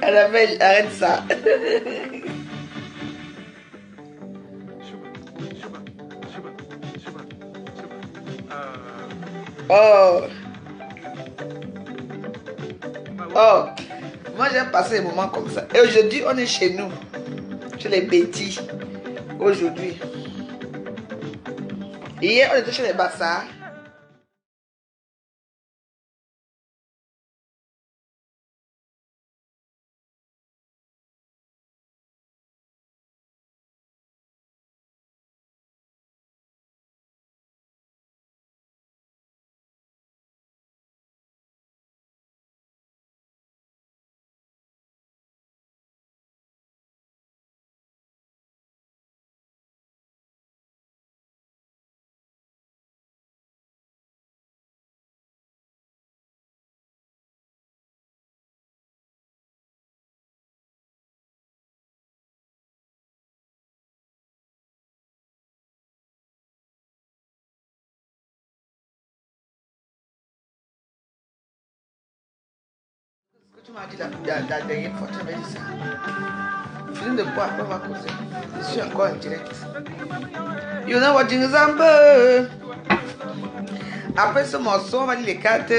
Annabelle, arrête ça. Oh, oh. Moi, j'aime passer des moments comme ça. Et aujourd'hui, on est chez nous. Chez les Betty. Aujourd'hui. Hier, on était chez les Bassards. Ce que tu m'as dit la dernière fois, tu m'avais dit ça. Finis de boire, après on va causer. Je suis encore en direct. You know what, Jingle. Après ce morceau, on va lire les cartes.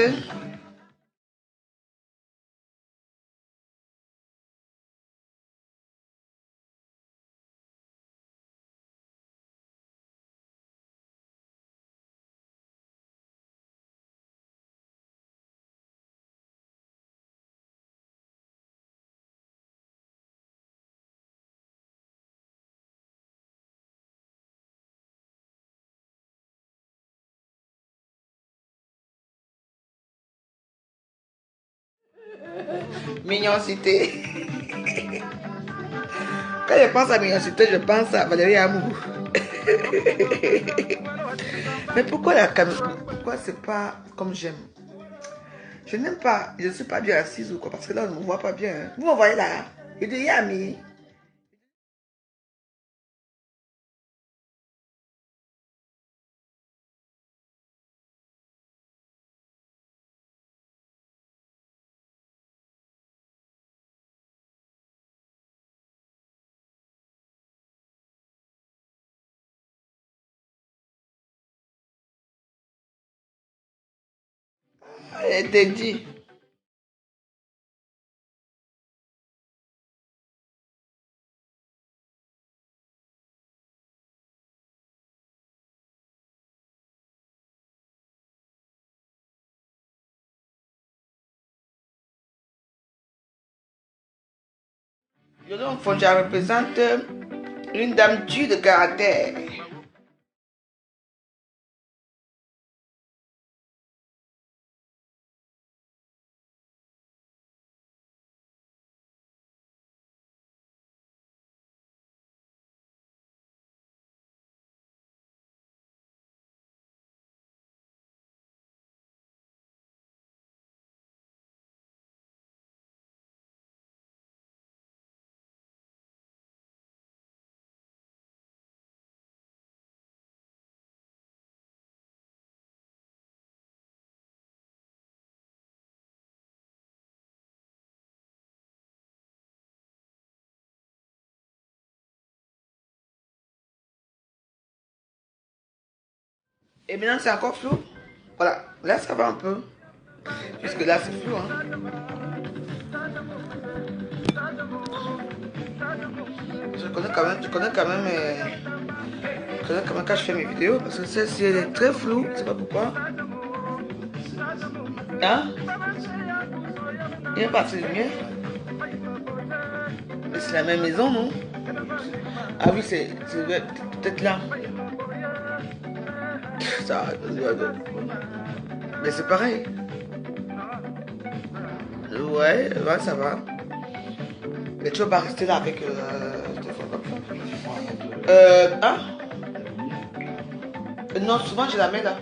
Mignoncité. Quand je pense à mignoncité, je pense à Valérie Amour. Mais pourquoi la caméra? Pourquoi c'est pas comme j'aime? Je n'aime pas. Je ne suis pas bien assise ou quoi. Parce que là, on ne me voit pas bien. Hein. Vous me voyez là. Il dit Yami. Elle te dit. Je représente une dame dure de caractère. Et maintenant, c'est encore flou. Voilà. Là, ça va un peu. Puisque là, c'est flou. Hein. Je connais quand même quand je fais mes vidéos. Parce que celle-ci, elle est très floue. Je sais pas pourquoi. Hein? Il est parti de lumière. Mais c'est la même maison, non? Ah oui, c'est peut-être là. Ça, mais c'est pareil. Ouais, ouais, ça va. Mais tu vas pas rester là avec téléphone comme ça. Hein? Non, souvent je la mets là.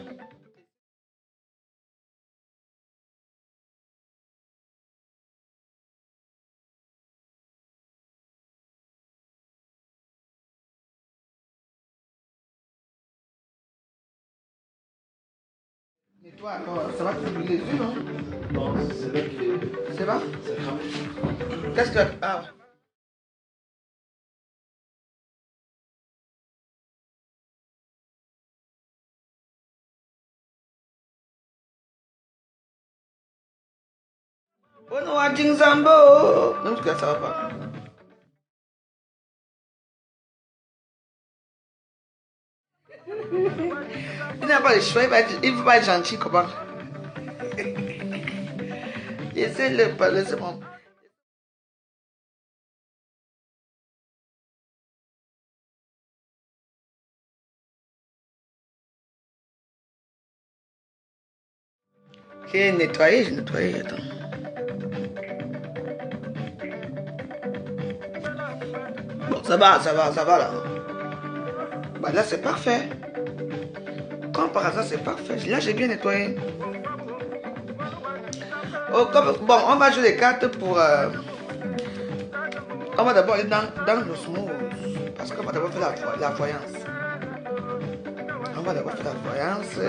Et toi, alors, ça va te brûler les yeux, non? Non, c'est là qui est. C'est pas? Ça crame. Qu'est-ce que... Ah. Oh non, à Dingzambo. Non, parce que là, ça va pas. Il n'a pas le choix, il ne veut pas être gentil, comment? Laissez-le pas, laissez-moi. J'ai nettoyé, attends. Bon, ça va là. Bah là, c'est parfait. Comme par hasard, c'est parfait. Là, j'ai bien nettoyé. Oh, bon, on va jouer les cartes pour... on va d'abord aller dans le smooth. Parce qu'on va d'abord faire la voyance. On va d'abord faire la voyance.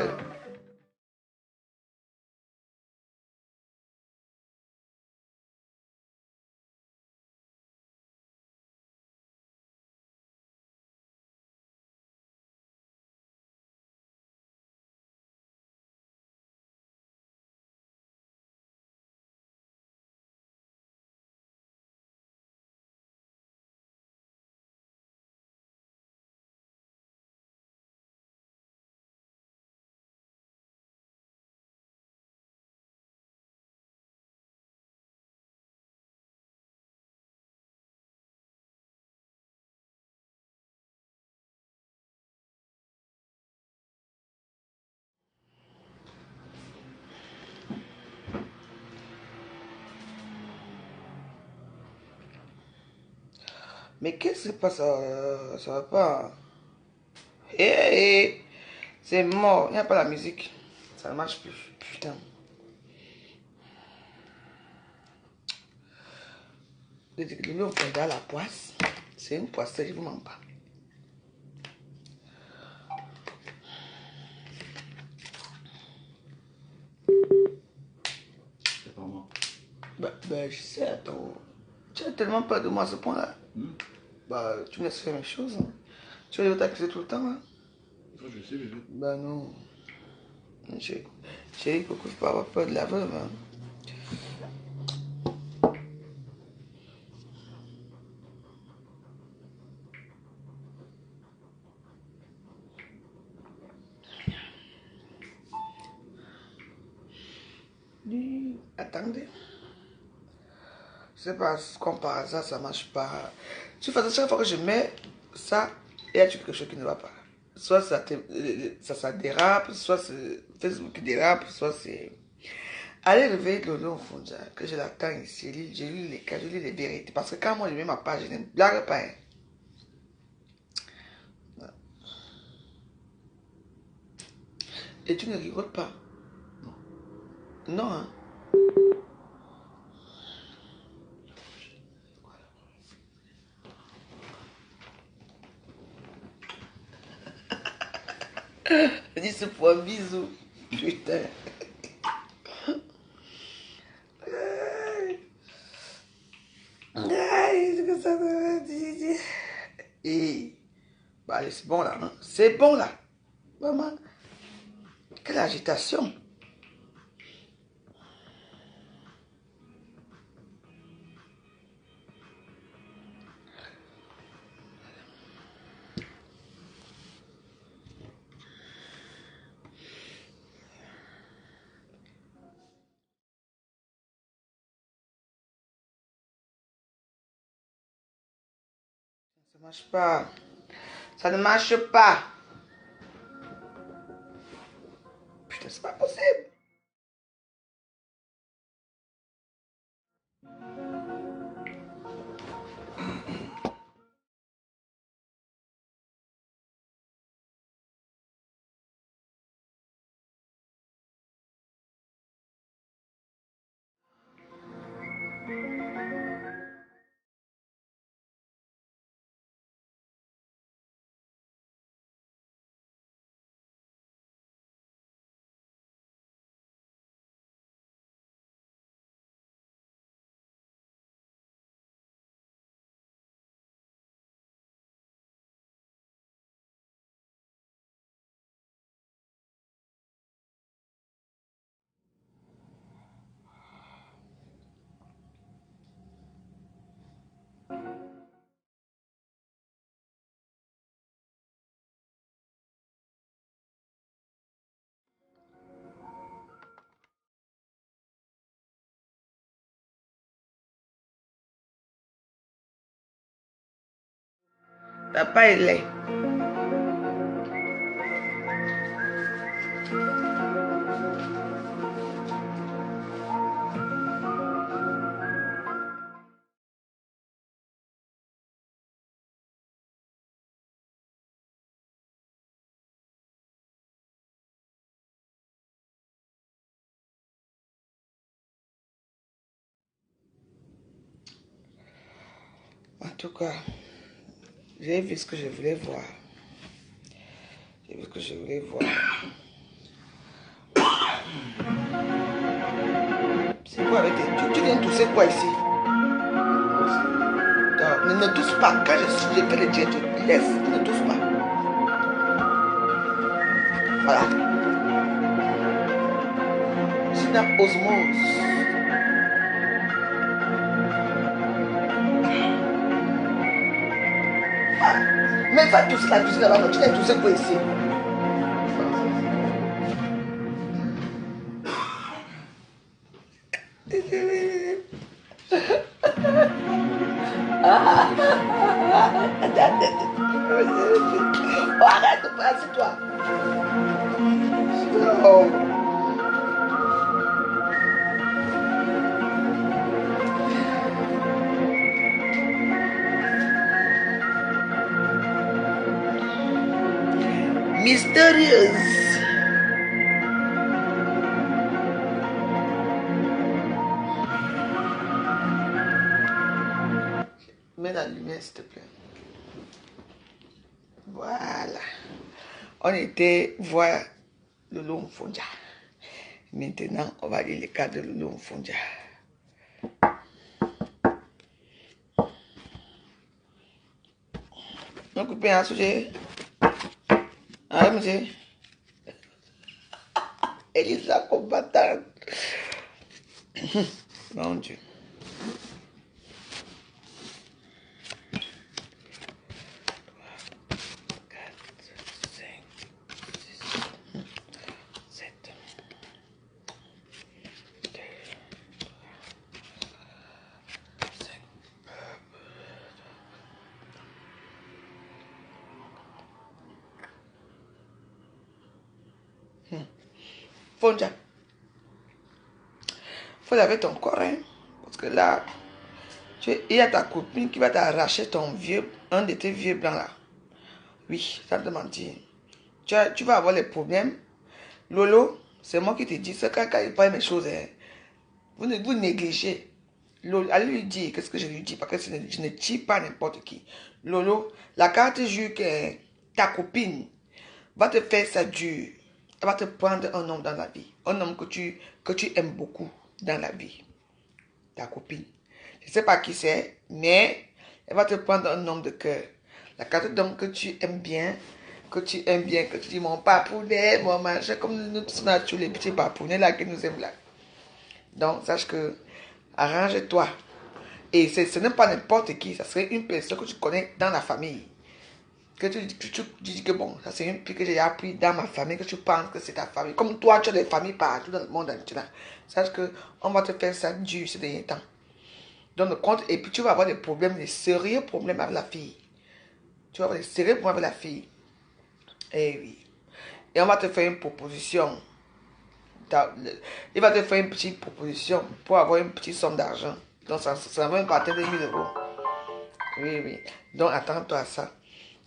Mais qu'est-ce qui se passe? Ça va pas. Hé, c'est mort. Il n'y a pas la musique. Ça ne marche plus. Putain. Le loup à la poisse. C'est une poisserie, je vous mens pas. C'est pas moi. Bah, je sais, attends. Tu as tellement peur de moi à ce point-là. Hmm? Bah, tu me laisses faire mes choses. Hein. Tu vas t'accuser tout le temps. Hein. Ça, je sais, bébé. Bah, non. J'ai beaucoup pas avoir peur de la veuve. Hein. Attendez. Je sais pas, comme par hasard, ça marche pas. Tu fais chaque fois que je mets ça, il y a quelque chose qui ne va pas. Soit ça dérape, soit c'est Facebook qui dérape, soit c'est... Allez réveiller Lolo Fonja, que je l'attends ici, je lis les cas, je lis les vérités. Parce que quand moi je mets ma page, je ne blague pas. Hein. Et tu ne rigoles pas. Non, hein. Je dis c'est pour un bisou. Putain. Aïe, c'est que ça me dit. Et, bah allez, c'est bon là. Hein. C'est bon là. Maman, quelle agitation. Ça ne marche pas. Ça ne marche pas. Putain, c'est pas possible. Papa est laid. En tout cas, j'ai vu ce que je voulais voir. J'ai vu ce que je voulais voir. C'est quoi avec tes... Tu viens tousser quoi ici? Non, ne tousse pas. Quand je fais le jet, laisse, ne tousse pas. Voilà. C'est une osmose. Mais va tousser la tousser là-bas, tu viens tousser quoi ici? Oh, arrête de passer toi. Oh. Mystérieuse. Mets la lumière s'il te plaît. Voilà. On était voir Lolo Mfonja. Maintenant, on va lire les cas de Lolo Mfonja. On coupe un sujet. Ah, monsieur. Elisa combattante. Mon Dieu. Fonja. Faut laver ton corps, hein? Parce que là, il y a ta copine qui va t'arracher ton vieux, un de tes vieux blancs là. Oui, ça te mentir. Tu vas avoir les problèmes. Lolo, c'est moi qui te dis ça quand il parle mes choses. Hein. Vous négligez. Lolo, allez lui dire, qu'est-ce que je lui dis? Parce que je ne dis pas n'importe qui. Lolo, la carte jure que ta copine va te faire ça dur. Elle va te prendre un homme dans la vie. Un homme que tu aimes beaucoup dans la vie. Ta copine. Je ne sais pas qui c'est, mais elle va te prendre un homme de cœur. La carte d'homme que tu aimes bien, que tu dis mon papounet, mon machin, comme nous tous les petits papounets là qui nous aiment là. Donc, sache que, arrange-toi. Et ce n'est pas n'importe qui, ça serait une personne que tu connais dans la famille. Que tu dis que bon, ça c'est une fille que j'ai appris dans ma famille, que tu penses que c'est ta famille. Comme toi, tu as des familles partout dans le monde entier. Sache qu'on va te faire ça dur ces derniers temps. Donne le compte et puis tu vas avoir des problèmes, des sérieux problèmes avec la fille. Tu vas avoir des sérieux problèmes avec la fille. Eh oui. Et on va te faire une proposition. Il va te faire une petite proposition pour avoir une petite somme d'argent. Donc ça va une partie de 1000 euros. Oui, oui. Donc attends-toi à ça.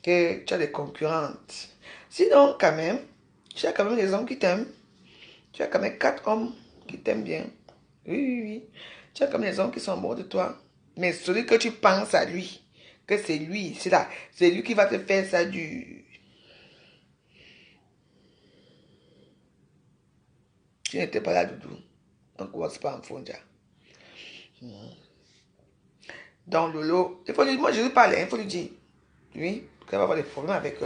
Que tu as des concurrentes. Sinon, quand même, tu as quand même des hommes qui t'aiment. Tu as quand même 4 hommes qui t'aiment bien. Oui, oui, oui. Tu as quand même des hommes qui sont bons de toi. Mais celui que tu penses à lui, que c'est lui, c'est lui qui va te faire ça du... Tu n'étais pas là, Doudou. On ne commence pas en Fonja. Donc, Lolo, il faut lui, moi je lui parle, il faut lui dire. Oui, qu'elle va avoir des problèmes avec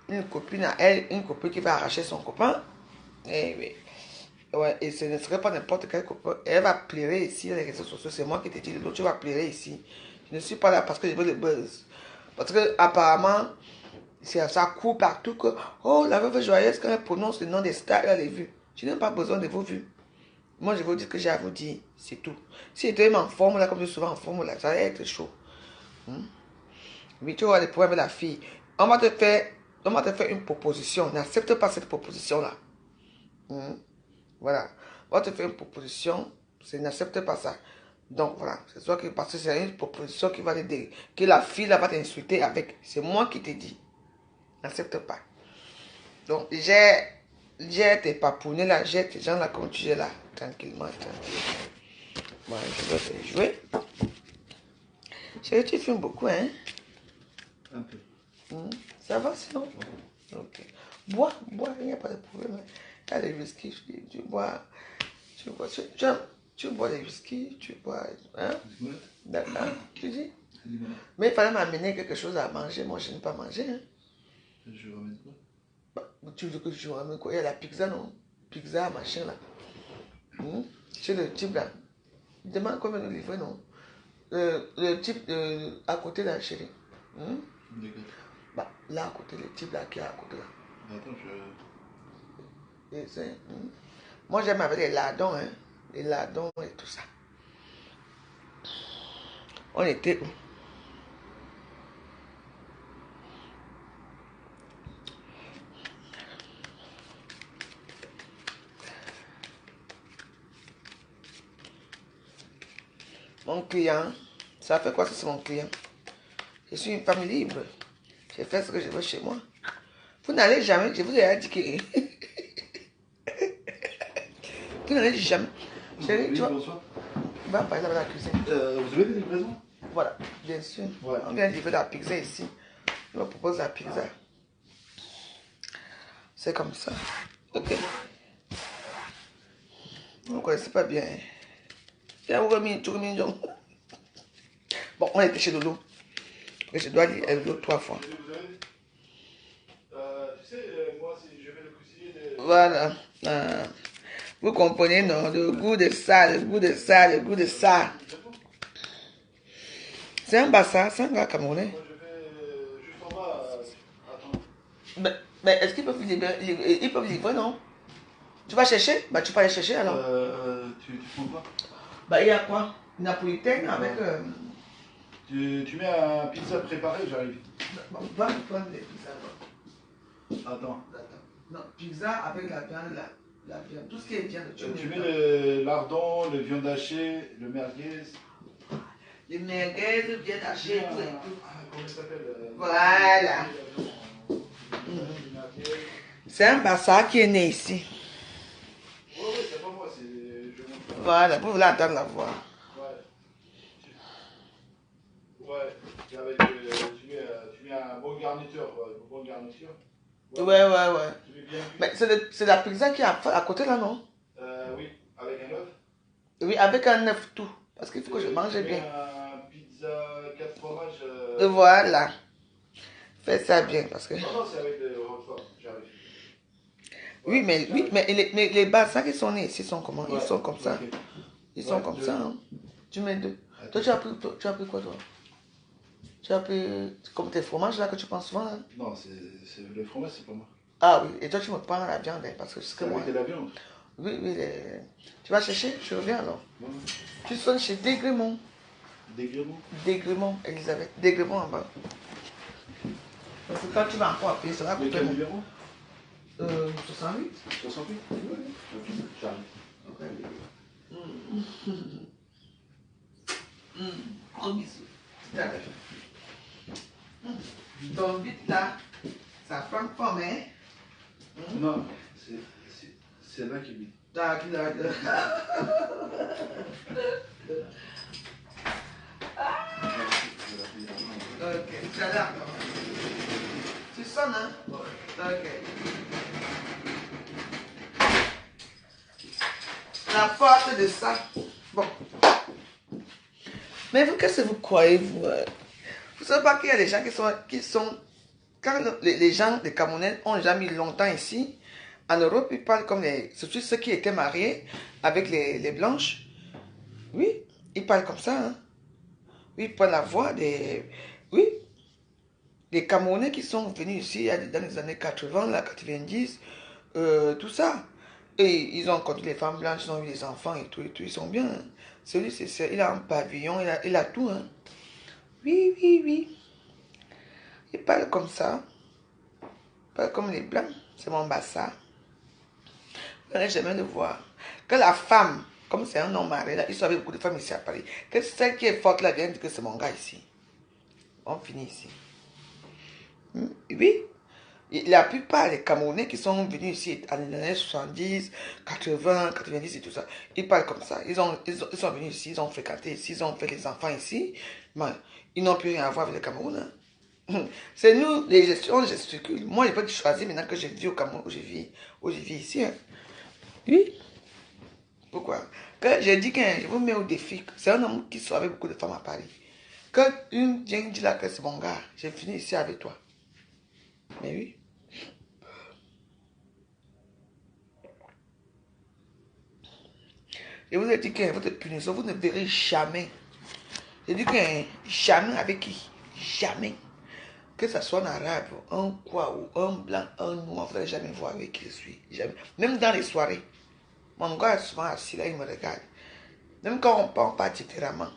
une copine à elle, une copine qui va arracher son copain. Et, oui. Ouais, et ce ne serait pas n'importe quel copain. Elle va pleurer ici, les réseaux sociaux. C'est moi qui te dis, Lolo, tu vas pleurer ici. Je ne suis pas là parce que je veux le buzz. Parce que apparemment, ça court partout que, oh, la veuve joyeuse, quand elle prononce le nom des stars, elle a les vues. Je n'ai pas besoin de vos vues. Moi, je vais vous dire ce que j'ai à vous dire. C'est tout. Si j'étais même en forme, là, comme je suis souvent en forme, là, ça va être chaud. Oui, tu auras des problèmes avec la fille. On va te faire une proposition. N'accepte pas cette proposition-là. Voilà. On va te faire une proposition. N'accepte pas ça. Donc voilà. C'est toi qui, parce que c'est une proposition qui va te dire que la fille là va t'insulter avec. C'est moi qui te dis. N'accepte pas. Donc j'ai tes papounets là, j'ai tes gens là comme tu es là. Tranquillement, tranquillement. Voilà, je vais te jouer. Chérie, tu filmes beaucoup, hein? Un peu. Ça va sinon? Ok. Bois, il n'y a pas de problème. Il y a des whisky, tu bois. Tu bois des whisky, tu bois. Hein? D'accord, tu dis? Mais il fallait m'amener quelque chose à manger. Moi, je n'ai pas mangé. Hein? Je ramène quoi? Bah, tu veux que je ramène quoi? Il y a la pizza, non? Pizza, machin là. Chez le type là. Il demande combien de livrer, non? Le type à côté là, chérie. D'accord. Bah, là à côté, le type là qui est à côté là. Attends, Et moi j'aime avec les lardons, hein. Les lardons et tout ça. On était où? Mon client, ça fait quoi si c'est mon client? Je suis une femme libre. Je fais ce que je veux chez moi. Vous n'allez jamais, je vous ai dit que... Vous n'allez jamais. Chérie, tu vas par exemple à la cuisine. vous avez des livraisons? Voilà, bien sûr. Ouais. On vient de livrer la pizza ici. On me propose la pizza. C'est comme ça. Ok. Vous ne connaissez pas bien. Bon, on était chez Lolo. Je dois dire Lolo 3 fois. Tu sais, moi, si je vais le cuisiner de... Voilà. Vous comprenez, non? Le goût de ça, le goût de ça, le goût de ça. C'est un bassa, c'est un gars camerounais. Moi, je vais juste en bas. Attends. Mais est-ce qu'ils peuvent livrer, ils peuvent livrer, non? Tu vas chercher? Bah, tu peux aller chercher alors. Tu prends quoi? Bah, il y a quoi? Napolitaine avec. Tu mets un pizza préparé, j'arrive. Bon, va me prendre des pizzas. Attends. Non, pizza avec la viande, la viande. Tout ce qui est viande. Tu mets le lardon, le viande hachée, le merguez. Les merguez, viande hachée, tout et tout. Comment ça s'appelle? Voilà. C'est un bassa qui est né ici. Oui, c'est pas moi, je montre. Voilà, vous voulez entendre la voix. Ouais, tu mets un bon garniture, une bonne garniture. Ouais. Tu mets bien cuit. Mais c'est la pizza qui est à côté là, non? Oui, avec un œuf. Oui, avec un œuf tout. Parce qu'il faut que je mange bien. Un pizza 4 fromages. Voilà. Fais ça bien parce que. Non, c'est avec le Roquefort, j'arrive. Oui, mais les bassins qui sont nés ici sont comment? Ils sont comme ça. Okay. Ils sont comme ça. Hein. Tu mets deux. Toi, tu as pris quoi, toi? Tu as pris comme tes fromages là que tu prends souvent là? Non, le fromage, c'est pas moi. Ah oui, et toi, tu me prends la viande hein, parce que c'est que moi. Avec de la viande? Oui. Tu vas chercher? Je reviens alors. Ouais. Tu sonnes chez Desgrémont. Desgrémont, Elisabeth. Desgrémont en bas. Parce que quand tu vas encore appeler, ça va couper. Quel numéro? 68. 68? Oui. Ok, j'arrive. Gros bisous. Ton vite là, ça prend forme, hein? Non, c'est là qui vit. Ok, tu as l'air. Tu sonnes, hein? Ok. La porte de ça. Bon. Mais vous, qu'est-ce que vous croyez, vous? Vous savez pas qu'il y a des gens qui sont quand les gens, les Camerounais, ont déjà mis longtemps ici, en Europe, ils parlent comme surtout ceux qui étaient mariés avec les Blanches. Oui, ils parlent comme ça. Hein. Oui, ils prennent la voix oui, des Camerounais qui sont venus ici dans les années 80, là, 90, tout ça. Et ils ont rencontré les femmes blanches, ils ont eu des enfants et tout, ils sont bien. Hein. Celui, il a un pavillon, il a tout. Hein. Oui. Il parle comme ça. Il parle comme les blancs. C'est mon bassa. Vous n'allez jamais le voir. Que la femme, comme c'est un homme marié, là, il soit avec beaucoup de femmes ici à Paris. Que celle qui est forte là vienne dire que c'est mon gars ici. On finit ici. Oui. La plupart des Camerounais qui sont venus ici en les années 70, 80, 90 et tout ça, ils parlent comme ça. Ils sont venus ici, ils ont fréquenté ici, ils ont fait les enfants ici. Mais ils n'ont plus rien à voir avec les Camerounais. C'est nous, les gestions, on gesticule. Moi, je peux choisir maintenant que je vis au Cameroun, où je vis ici. Hein. Oui. Pourquoi? Que j'ai dit que je vous mets au défi. C'est un homme qui soit avec beaucoup de femmes à Paris. Que une vient dire là que c'est mon gars, j'ai fini ici avec toi. Mais oui. Je vous ai dit que votre punition, vous ne verrez jamais. J'ai dit que jamais avec qui? Jamais. Que ce soit un arabe, un quoi, ou un blanc, un noir, vous n'allez jamais voir avec qui je suis. Jamais. Même dans les soirées. Mon gars est souvent assis là, il me regarde. Même quand on part différemment.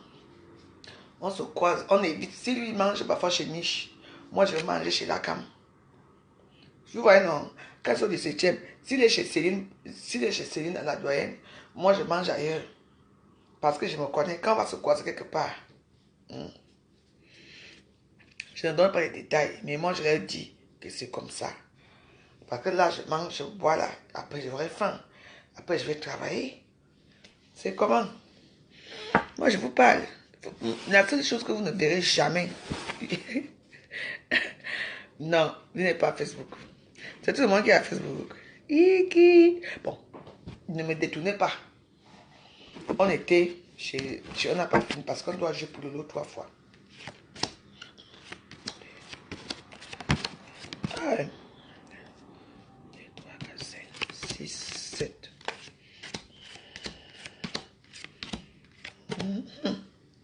On se croise, on évite. Si lui mange parfois chez Niche, moi je vais manger chez Lacam. Vous voyez non? Quand c'est au 17e, s'il est chez Céline à la doyenne, moi je mange ailleurs. Parce que je me connais, quand on va se croiser quelque part. Je ne donne pas les détails, mais moi je leur dis que c'est comme ça. Parce que là je mange, je bois là, après j'aurai faim. Après je vais travailler. C'est comment? Moi je vous parle. La seule chose que vous ne verrez jamais. Non, il n'est pas à Facebook. C'est tout le monde qui est à Facebook. Bon, ne me détournez pas. On était on n'a pas fini parce qu'on doit jouer pour le lot 3 fois. Ah, 2, 3, 4, 5, 6, 7.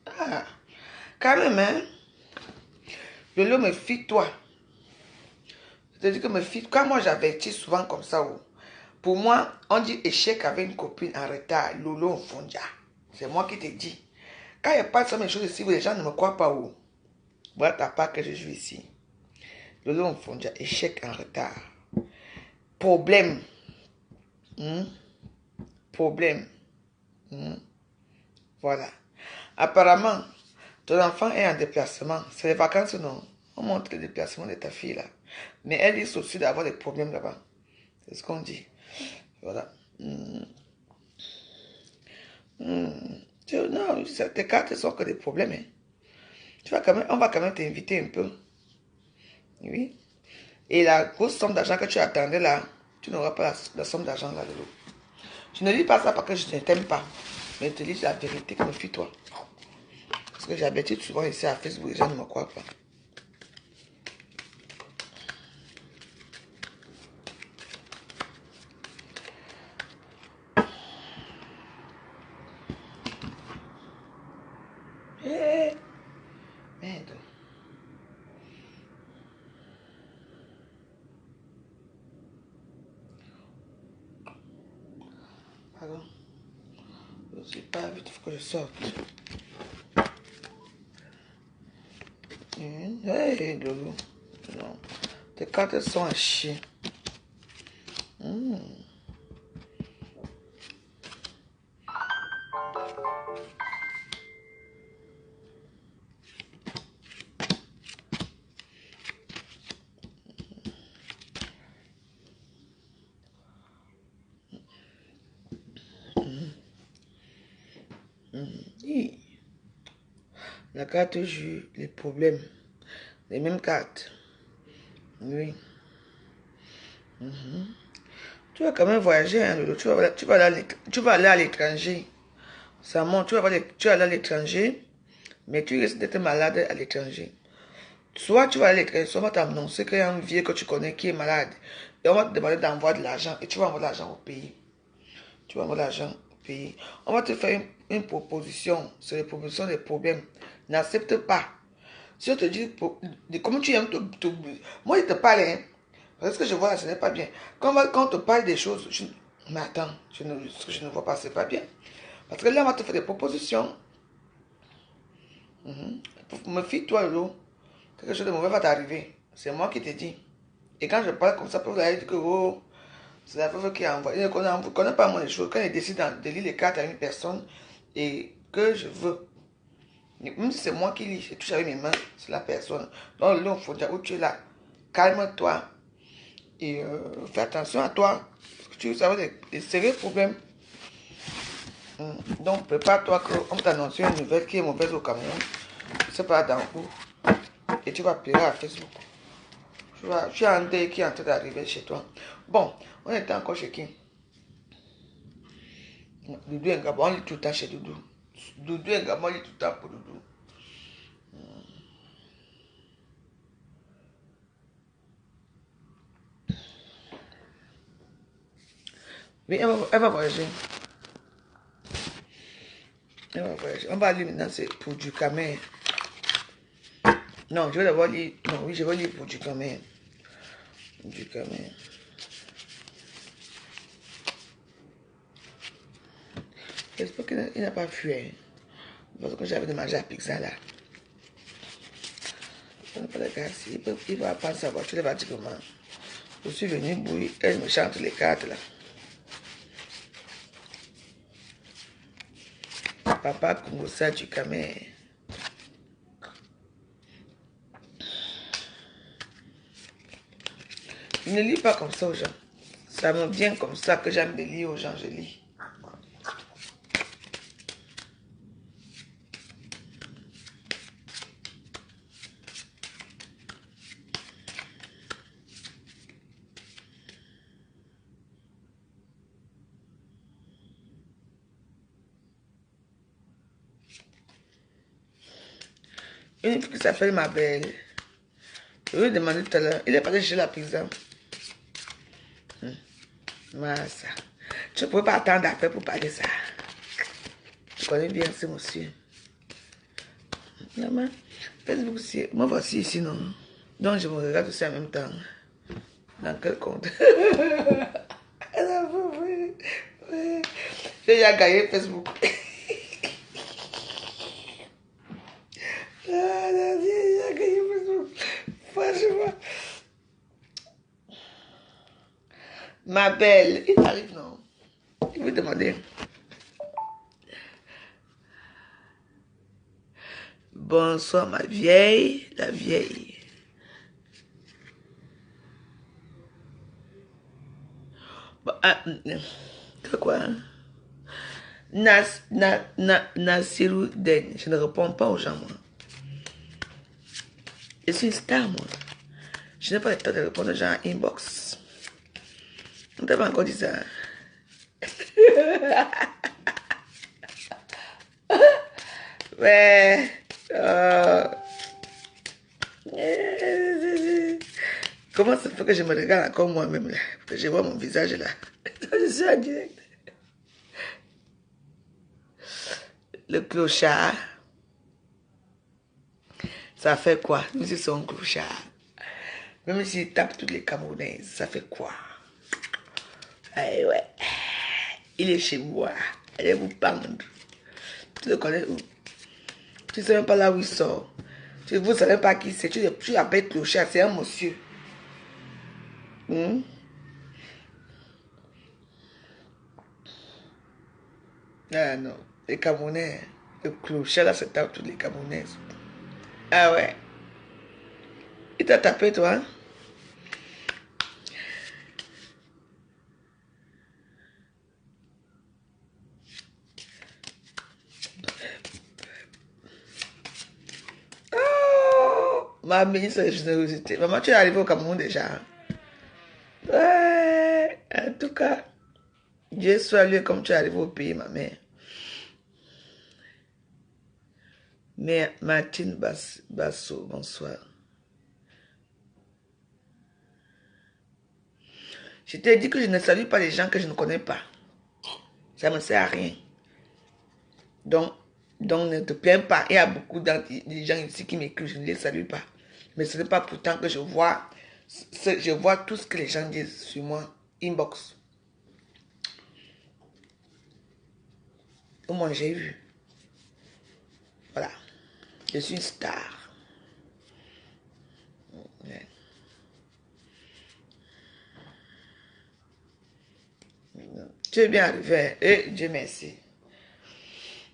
Ah, quand même, hein? Le lot me fit toi. C'est-à-dire que me fit, quand moi j'avertis souvent comme ça, pour moi, on dit échec avec une copine en retard, Lolo Fondia. C'est moi qui te dis. Quand il n'y a pas de ça, mes choses ici, les gens ne me croient pas où. Voilà ta part que je joue ici. Lolo Fondia, échec en retard. Problème. Problème. Voilà. Apparemment, ton enfant est en déplacement. C'est les vacances, non? On montre le déplacement de ta fille là. Mais elle risque aussi d'avoir des problèmes là-bas. C'est ce qu'on dit. Voilà. Non, tes cartes sont que des problèmes. Hein. On va quand même t'inviter un peu. Oui. Et la grosse somme d'argent que tu attendais là, tu n'auras pas la somme d'argent là de l'eau. Je ne dis pas ça parce que je ne t'aime pas. Mais je te dis la vérité, confie-toi. Parce que j'ai l'habitude souvent ici à Facebook, les gens ne me croient pas. Merde. Pardon. Je ne sais pas vite, il faut que je sorte. Hey, Lolo. Non. Tes cartes sont à chier. La carte joue les problèmes. Les mêmes cartes. Oui. Tu vas quand même voyager, hein, Lolo. Tu vas aller à l'étranger. Ça monte, tu vas aller à l'étranger, mais tu risques d'être malade à l'étranger. Soit tu vas à l'étranger, soit on va t'annoncer qu'il y a un vieux que tu connais qui est malade. Et on va te demander d'envoyer de l'argent. Et tu vas envoyer de l'argent au pays. Tu vas envoyer de l'argent au pays. On va te faire une proposition. C'est la proposition des problèmes. N'accepte pas. Si on te dit, comment tu aimes moi je te parle, hein. Parce que je vois là, ce n'est pas bien. Quand on te parle des choses, mais attends, ce que je ne vois pas, c'est pas bien. Parce que là, on va te faire des propositions. Me fie-toi, Lolo. Quelque chose de mauvais va t'arriver. C'est moi qui te dis. Et quand je parle comme ça, pour aller dire que oh, c'est la preuve qui a envoyé. Il ne connaît pas moi les choses. Quand il décide de lire les cartes à une personne et que je veux, même si c'est moi qui lis, je touche avec mes mains sur la personne. Donc là, il faut dire où tu es là. Calme-toi et fais attention à toi. Parce que tu vas avoir des sérieux problèmes. Donc prépare-toi qu'on t'annonce une nouvelle qui est mauvaise au Cameroun. Je ne sais pas dans où. Et tu vas pleurer à Facebook. Je suis un deuil qui est en train d'arriver chez toi. Bon, on était encore chez qui? Doudou et Gabon, on lit tout le temps chez Doudou. Doudou et Gabon, on lit tout le temps pour Doudou. Oui, elle va voyager. Elle va voyager. On va lire maintenant, c'est pour du Camer. Non, je vais d'abord lire. Non, oui, je vais lire pour du Camer. Du Camer. J'espère qu'il n'a pas fui. Hein. Parce que j'avais demandé la pizza là. On n'a pas de gars. Il va prendre sa voiture, il va dire comment. Je suis venu bouillir, elle me chante les cartes là. Papa Kungosa du Camer. Je ne lis pas comme ça aux gens. Ça me vient comme ça que j'aime de lire aux gens, je lis. Une fille qui s'appelle ma belle. Je lui ai demandé tout à l'heure. Il est parti chez la pizza. Massa. Tu ne pouvais pas attendre après pour parler ça. Tu connais bien ce monsieur. Maman, Facebook, moi voici ici, non? Donc je me regarde aussi en même temps. Dans quel compte? J'ai déjà gagné Facebook. J'ai déjà gagné Facebook. Franchement. Ma belle, il arrive, non? Il veut demander. Bonsoir, ma vieille, la vieille. Quoi? Nassirou Den. Je ne réponds pas aux gens, moi. Je suis une star, moi. Je n'ai pas le temps de répondre aux gens en inbox. On t'a pas encore dit ça. Ouais. Comment ça fait que je me regarde encore moi-même là? Que je vois mon visage là. Je suis en direct. Le clochard. Ça fait quoi? Même si c'est un clochard. Même s'il tape toutes les Camerounaises, ça fait quoi? Eh ouais. Il est chez moi. Allez vous pendre. Tu le connais où? Tu ne sais même pas là où il sort. Vous ne savez pas qui c'est. Tu appelles clochard, c'est un monsieur. Ah non, les Camerounais, le clochard là, c'est tape toutes les Camerounaises. Ah ouais. Il t'a tapé toi? Ma ministre de générosité. Maman, tu es arrivé au Cameroun déjà. Ouais, en tout cas, Dieu soit loué comme tu es arrivé au pays, ma mère. Mère Martine Basso, bonsoir. Je t'ai dit que je ne salue pas les gens que je ne connais pas. Ça ne me sert à rien. Donc ne te plains pas. Il y a beaucoup de gens ici qui m'écrivent, je ne les salue pas. Mais ce n'est pas pourtant que je vois tout ce que les gens disent sur moi. Inbox. Au moins, j'ai vu. Voilà. Je suis une star. Ouais. Tu es bien arrivé. Et Dieu merci.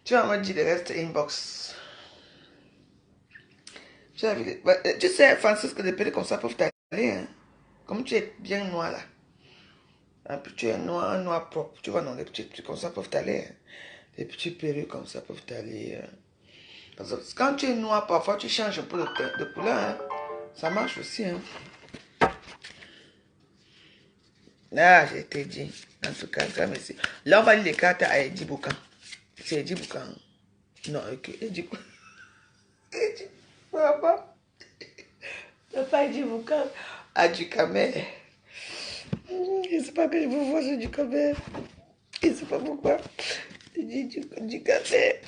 Tu vas me dire le reste inbox. Tu sais, Francis, que les pelles comme ça peuvent t'aller. Hein? Comme tu es bien noir là. Un peu, tu es noir, noir propre. Tu vois, non, les petits trucs comme ça peuvent t'aller. Hein? Les petits perruques comme ça peuvent t'aller. Parce que quand tu es noir, parfois tu changes un peu de couleur. Hein? Ça marche aussi. Hein? Ah, j'ai été dit. En tout cas, ça merci. Là, on va lire les cartes à Eddie Boucan. C'est Eddie Boucan. Non, ok. Eddie Boucan. Eddie Boucan. C'est pas Eddie Boucan. Ah, du Camer. Je ne sais pas que je vous vois sur du Camer. Je ne sais pas pourquoi. Du Camer.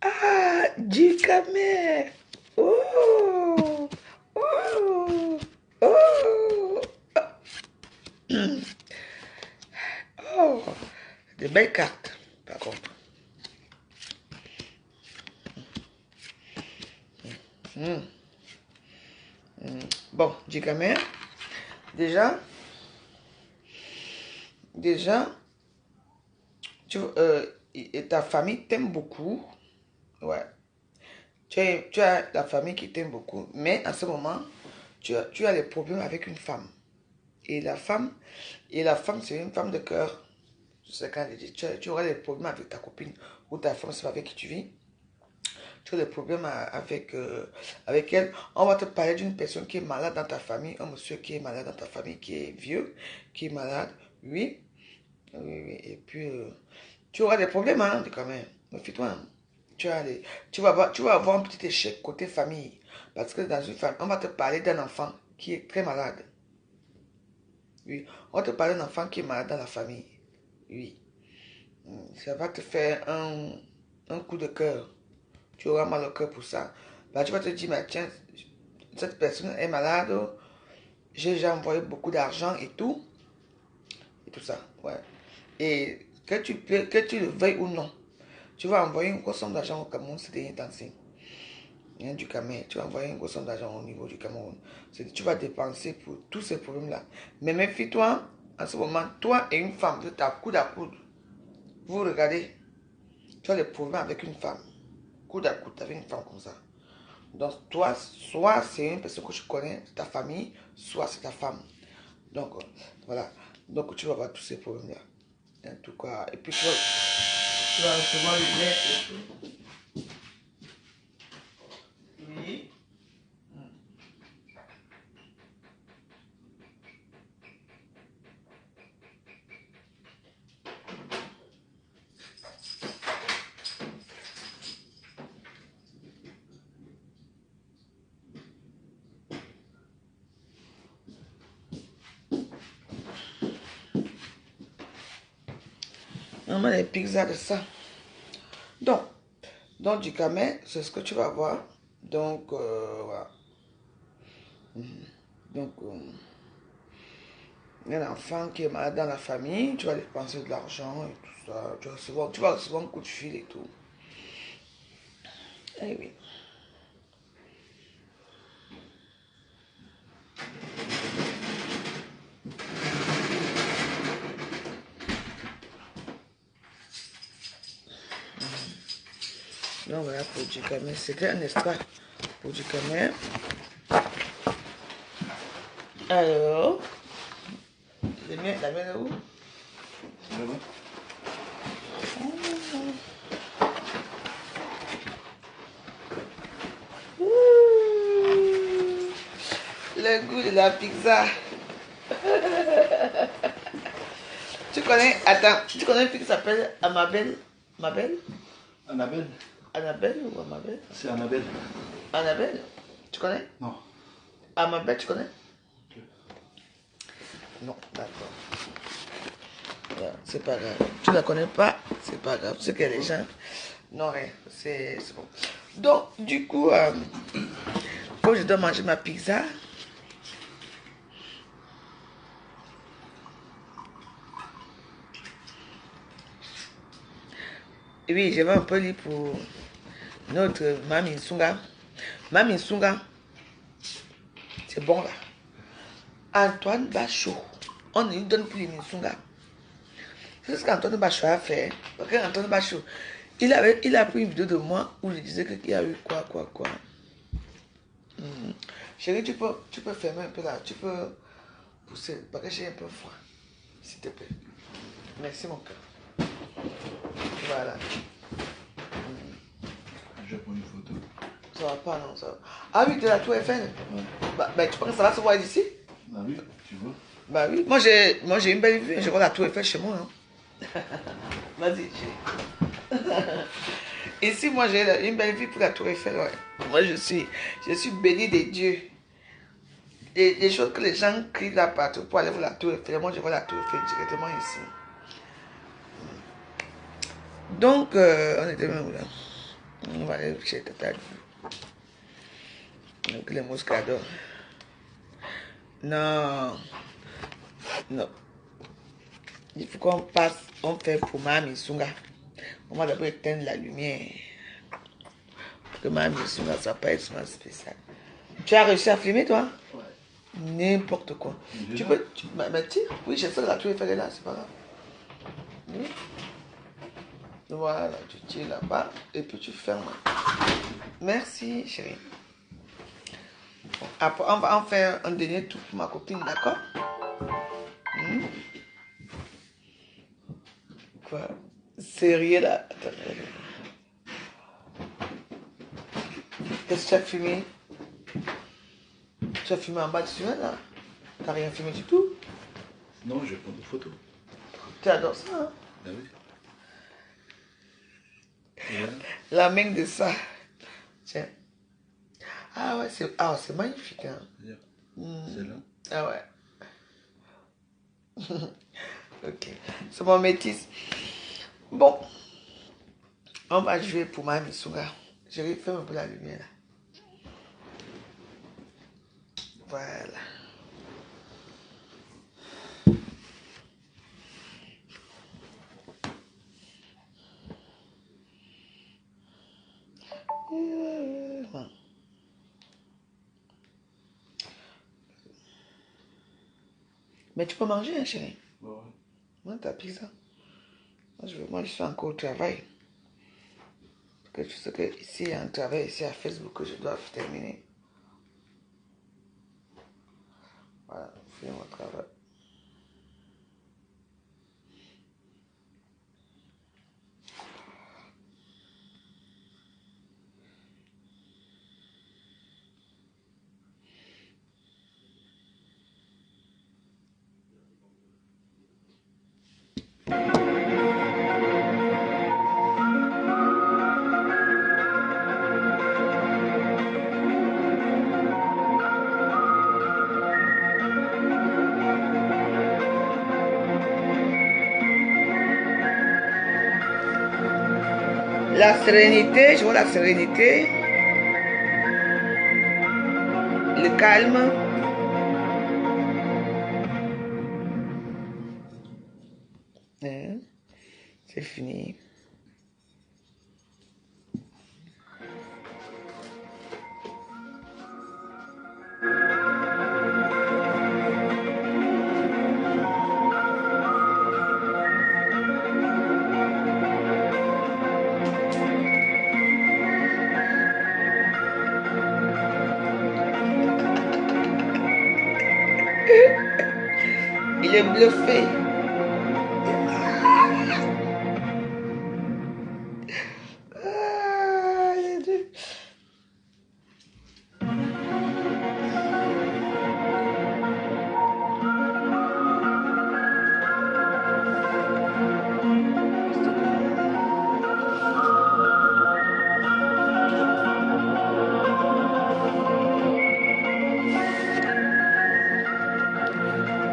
Ah, du Camer. Oh. Oh. Oh. Oh, des belles cartes, par contre. Bon, Djikamé, déjà, ta famille t'aime beaucoup. Ouais. Tu as la famille qui t'aime beaucoup, mais à ce moment, tu as des problèmes avec une femme. Et la femme, c'est une femme de cœur. Je sais quand elle dit, tu auras des problèmes avec ta copine ou ta femme, c'est avec qui tu vis. Tu as des problèmes avec elle. On va te parler d'une personne qui est malade dans ta famille, un monsieur qui est malade dans ta famille, qui est vieux, qui est malade. Oui. Oui. Et puis, tu auras des problèmes, hein, quand même. Méfie-toi. Hein. Tu vas avoir un petit échec côté famille. Parce que dans une famille, on va te parler d'un enfant qui est très malade. Oui. On va te parler d'un enfant qui est malade dans la famille. Oui. Ça va te faire un coup de cœur. Tu auras mal au cœur pour ça. Bah, tu vas te dire, mais tiens, cette personne est malade, j'ai déjà envoyé beaucoup d'argent et tout ça, ouais. Et que tu le veuilles ou non, tu vas envoyer une grosse somme d'argent au Cameroun, c'est des intentions. Du Cameroun, tu vas envoyer une grosse somme d'argent au niveau du Cameroun. Tu vas dépenser pour tous ces problèmes-là. Mais méfie-toi, en ce moment, toi et une femme, vous êtes à coude à coude. Vous regardez, tu as des problèmes avec une femme. Coude à coude avec une femme comme ça. Donc, toi, soit c'est une personne que tu connais, ta famille, soit c'est ta femme. Donc, voilà. Donc, tu vas avoir tous ces problèmes-là. En tout cas, et puis tu vas recevoir les lettres et tout. Oui. On a les pizzas de ça. Donc du camé, c'est ce que tu vas voir. Donc, voilà. Donc, il y a un enfant qui est malade dans la famille, tu vas dépenser de l'argent et tout ça. Tu vas recevoir un coup de fil et tout. Eh oui. Donc voilà pour du camé. C'était un extrait pour du camé. Alors, la mienne est où? Le goût de la pizza. Tu connais une fille qui s'appelle Amabel? Annabelle? Annabelle ou Amabel? C'est Annabelle. Annabelle? Tu connais? Non. Amabel, tu connais? Okay. Non, d'accord. Voilà, c'est pas grave. Tu ne la connais pas, c'est pas grave. Ce que les gens. Non, rien. C'est bon. Donc, du coup, quand je dois manger ma pizza, oui, je vais un peu lire pour notre Mami Sunga. Mami Sunga, c'est bon là. Antoine Bachot. on ne lui donne plus les Missunga. C'est ce qu'Antoine Bachot a fait. Parce qu'Antoine Bachot, il a pris une vidéo de moi où il disait qu'il y a eu quoi. Chérie, tu peux fermer un peu là. Tu peux pousser. Parce que j'ai un peu froid. S'il te plaît. Merci mon cœur. Voilà. Je prends une photo. Ça va pas, non, ça va. Ah oui, de la tour Eiffel. Ouais. Bah, tu penses que ça va se voir d'ici? Ah oui, tu vois. Bah oui, moi j'ai une belle vue. Je vois la tour Eiffel chez moi. Hein. Vas-y, ici, moi j'ai une belle vue pour la tour Eiffel. Ouais. Moi je suis béni des dieux. Et les choses que les gens crient là partout pour aller voir la tour Eiffel. Moi je vois la tour Eiffel directement ici. Donc, on était même où là? On va aller chez Tata. Donc les moscadors. Non. Il faut qu'on passe, on fait pour Mami Sunga. On va d'abord éteindre la lumière. Pour que Mami Sunga soit pas extrêmement spécial. Tu as réussi à filmer toi? Ouais. N'importe quoi. Tu peux. Mais tire. Oui, j'ai ça, la tour Eiffel est là, c'est pas grave. Oui. Voilà, tu tires là-bas et puis tu fermes. Merci, chérie. Après, on va en faire un dernier tour pour ma copine, d'accord? Quoi? Sérieux là? Attends. Qu'est-ce que tu as filmé? Tu as filmé en bas de celui là? T'as rien filmé du tout? Non, je prends des photos. Tu adores ça, hein? Ah oui. Voilà. La main de ça. Tiens. Ah ouais, c'est magnifique, hein? C'est là. Ah ouais. Ok. C'est mon métis. Bon. On va jouer pour ma Missunga. Je vais faire un peu la lumière là. Voilà. Mais tu peux manger, hein, chérie? Ouais. Moi, ta pizza. Moi, je suis encore au travail. Parce que tu sais qu'ici, il y a un travail ici à Facebook que je dois terminer. Voilà, je fais mon travail. La sérénité, je vois la sérénité, le calme. Hein? C'est fini. Il est bluffé. Ah,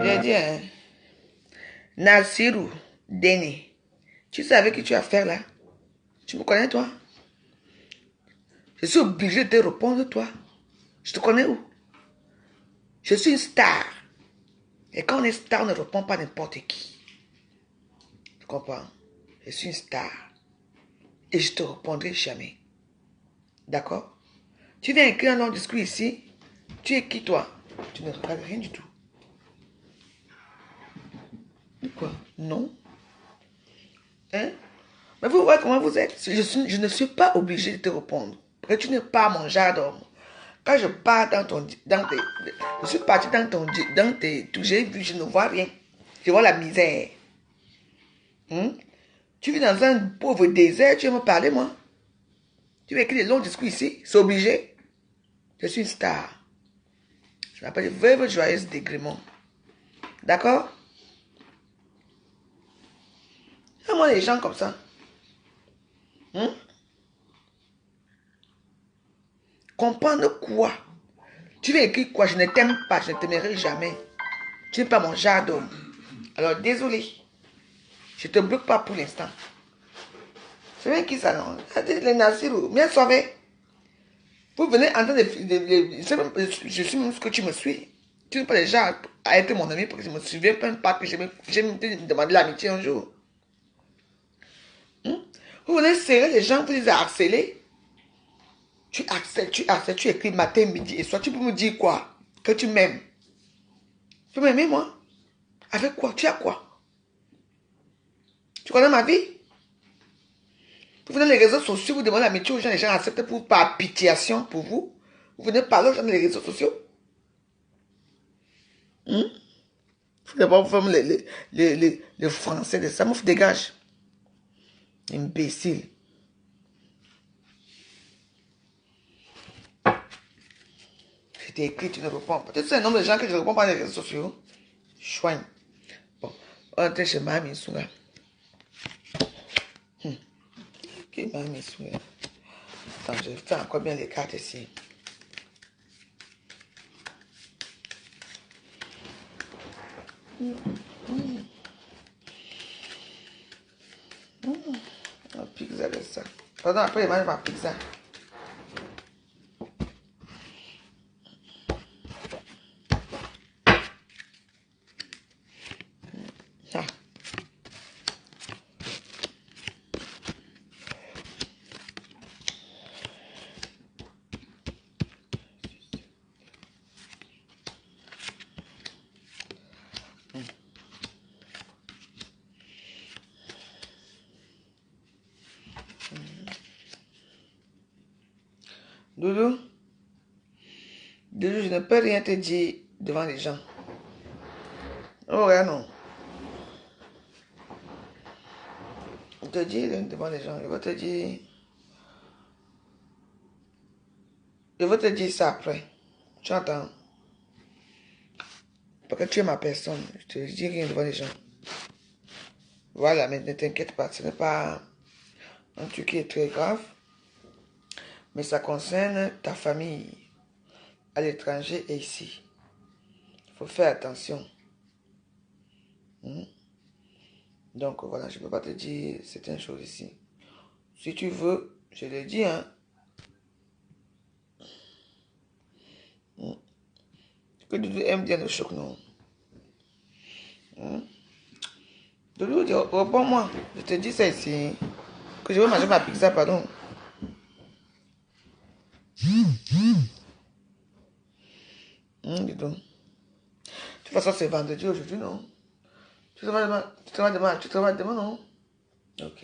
j'ai dit, hein, Nassirou Dene, tu sais avec qui tu as affaire là? Tu me connais toi? Je suis obligé de te répondre toi. Je te connais où? Je suis une star. Et quand on est star, on ne répond pas n'importe qui. Tu comprends? Je suis une star. Et je te répondrai jamais. D'accord? Tu viens écrire un long discours ici. Tu es qui toi? Tu ne regardes rien du tout. Quoi? Non. Hein? Mais vous voyez comment vous êtes. Je ne suis pas obligée de te répondre. Parce que tu n'es pas mon jardin. Quand je pars je suis parti dans tes tout, j'ai vu, je ne vois rien. Je vois la misère. Tu vis dans un pauvre désert, tu veux me parler, moi? Tu veux écrire des longs discours ici? C'est obligé. Je suis une star. Je m'appelle Veuve Joyeuse Dégrémont. D'accord? Moi, les gens comme ça. Comprendre quoi? Tu veux écrire quoi? Je ne t'aime pas, je ne t'aimerai jamais. Tu n'es pas mon genre d'homme. Alors, désolé. Je ne te bloque pas pour l'instant. C'est bien qui ça, non? Les Nassirou, bien sauvé. Vous venez en train de... Je suis même ce que tu me suis. Tu n'es pas déjà à être mon ami parce que je ne me souviens même pas que j'ai demandé l'amitié un jour. Vous venez serrer les gens, vous les harceler. Tu écris matin, midi et soir. Tu peux me dire quoi? Que tu m'aimes. Tu m'aimes, moi? Avec quoi? Tu as quoi? Tu connais ma vie? Vous venez les réseaux sociaux, vous demandez l'amitié aux gens, les gens acceptent par pitiation pour vous. Vous venez parler aux gens dans les réseaux sociaux. Faut d'abord vous faire les Français de ça. Moi, dégage. Imbécile. Je t'ai écrit, tu ne réponds pas. Tu sais un nombre de gens que je ne réponds pas dans les réseaux sociaux. Chouin. Bon, on est chez Mami Souga. Ok, Mami Souga. Attends, je fais encore bien les cartes ici. La pizza de ça. Pardon, après, il mange ma pizza. Ah. Doudou, je ne peux rien te dire devant les gens. Oh, ouais, non. Je te dis devant les gens, je vais te dire. Je vais te dire ça après. Tu entends? Parce que tu es ma personne. Je te dis rien devant les gens. Voilà, mais ne t'inquiète pas, ce n'est pas un truc qui est très grave. Mais ça concerne ta famille à l'étranger et ici. Il faut faire attention. Donc voilà, je ne peux pas te dire certaines choses ici. Si tu veux, je le dis, hein. Que Doudou aime bien le choc, non? Doudou, réponds-moi. Je te dis ça ici. Que je veux manger ma pizza, pardon. Dis donc. De toute façon, c'est vendredi aujourd'hui, non? Tu travailles demain, non? Ok.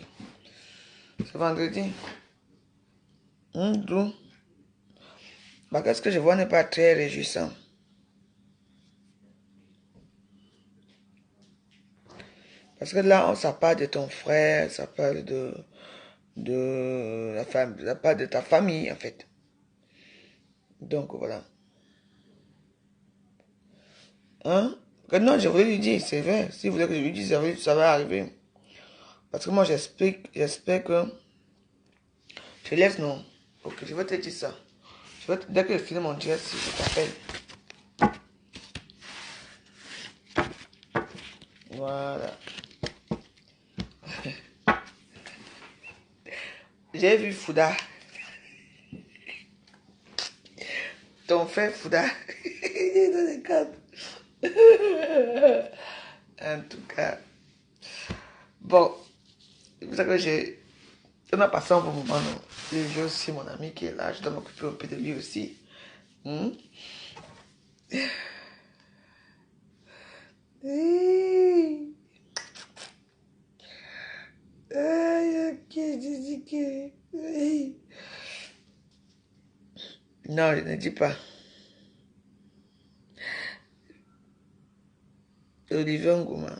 C'est vendredi. D'où? Bah, qu'est-ce que je vois n'est pas très réjouissant. Parce que là, ça parle de ton frère, ça parle de la femme, ça parle de ta famille, en fait. Donc, voilà. Hein? Que non, je voulais lui dire, c'est vrai. Si vous voulez que je lui dise, ça va arriver. Parce que moi, j'espère que... Je laisse, non? Ok, je vais te dire ça. Dès que je finis mon direct, si je t'appelle. Voilà. J'ai vu Fouda. Ton frère Fouda. Il est dans les cadres. En tout cas. Bon. C'est pour ça que on a passé un bon moment. J'ai aussi mon ami qui est là. Je dois m'occuper un peu de lui aussi. dis que... Non, je ne dis pas. Olivier Ngouma.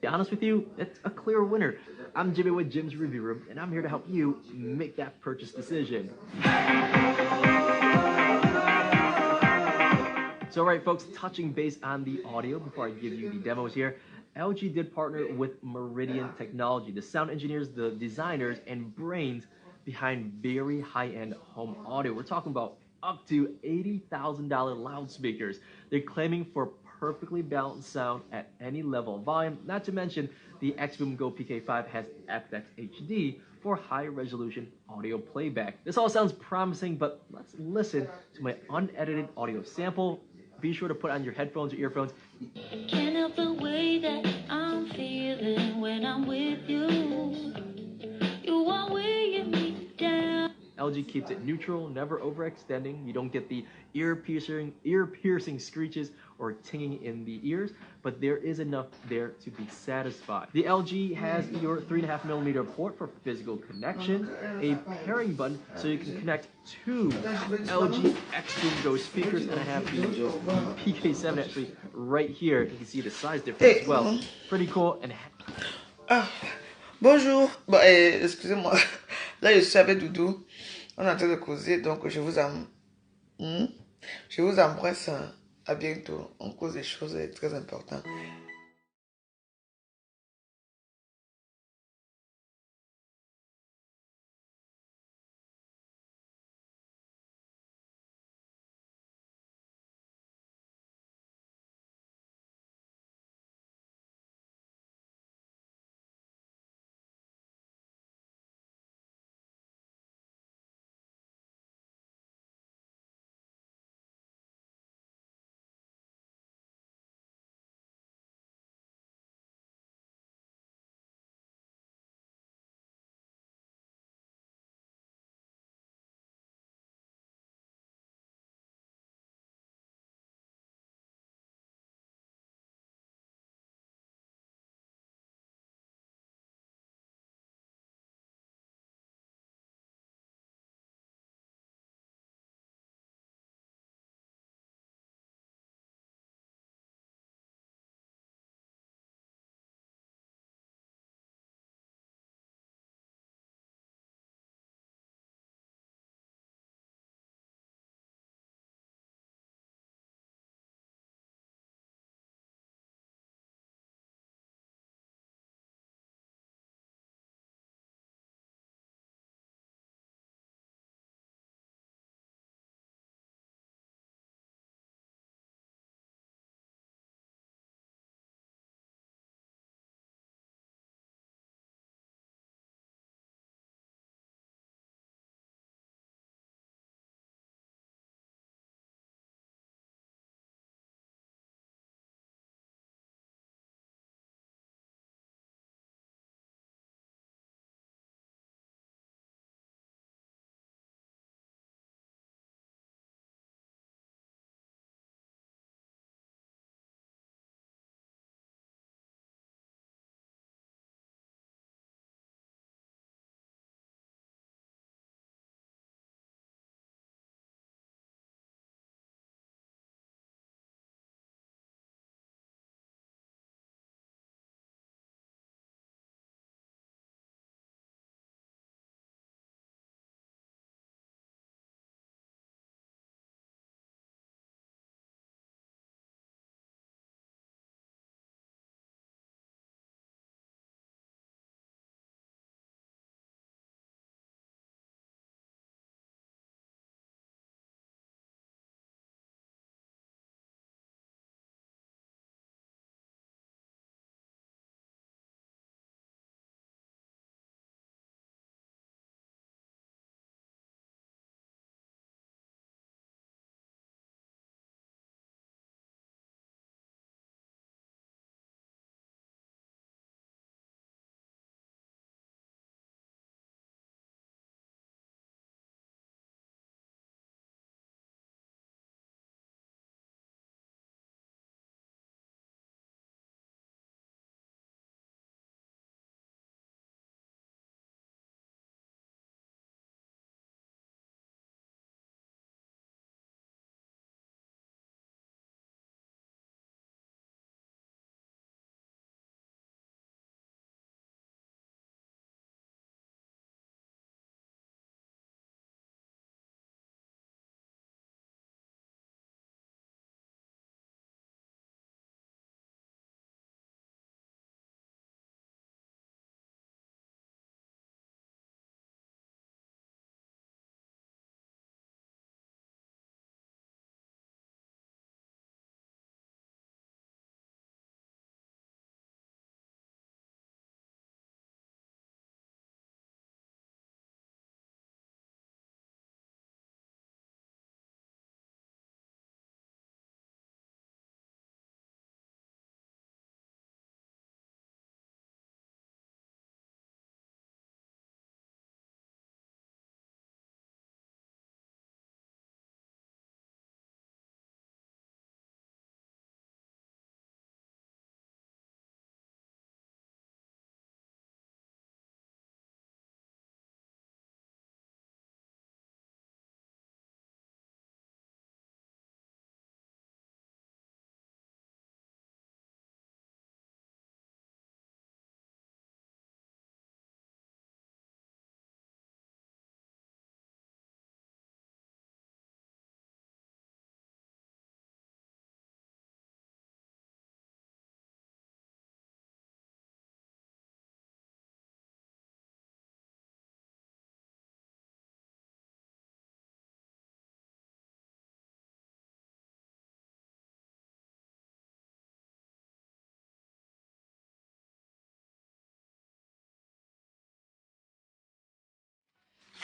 be honest with you, it's a clear winner. I'm Jimmy with Jim's Review Room, and I'm here to help you make that purchase decision. So, all right, folks, touching base on the audio before I give you the demos here, LG did partner with Meridian Technology, the sound engineers, the designers, and brains behind very high-end home audio. We're talking about up to $80,000 loudspeakers. They're claiming for perfectly balanced sound at any level of volume. Not to mention, the XBoom Go PK5 has FX HD for high-resolution audio playback. This all sounds promising, but let's listen to my unedited audio sample. Be sure to put on your headphones or earphones. Can't help the way that I'm feeling when I'm with you. You are weighing me down. LG keeps it neutral, never overextending. You don't get the ear-piercing screeches or tinging in the ears, but there is enough there to be satisfied. The LG has your 3.5mm port for physical connection, a pairing button so you can connect two LG XBoom Go speakers, and I have the PK7 actually right here. You can see the size difference as well. Pretty cool. And bonjour. Bon, excusez-moi. Là, je suis avec Doudou. On est en train de causer, donc je vous embrasse. À bientôt. On cause des choses très importantes.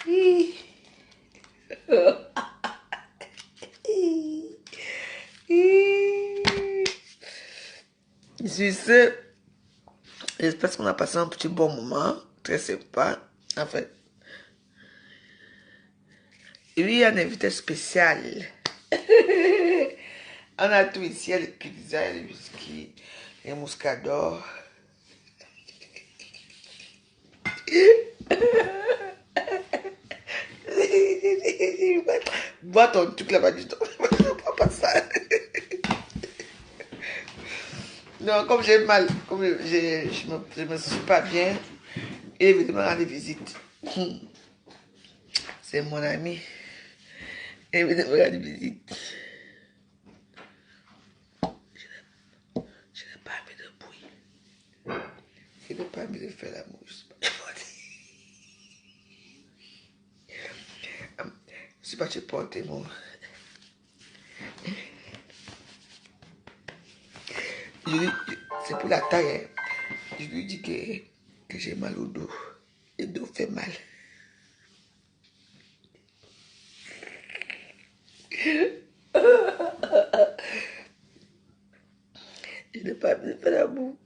Hi. Sur ce, j'espère qu'on a passé un petit bon moment, très sympa. En fait, il y a un invité spécial. On a tout ici, les pizzas, les whisky, les muscadors. Bois ton truc là-bas du tout. Pas ça. Non, comme j'ai mal, comme je me suis pas bien, il est venu me rendre visite. C'est mon ami. Il est venu me rendre visite. Je n'ai pas envie de bruit. Je n'ai pas envie de faire l'amour. Je suis parti porter mon... C'est pour la taille. Hein. Je lui dis que j'ai mal au dos. Le dos fait mal. Je n'ai pas envie de faire l'amour.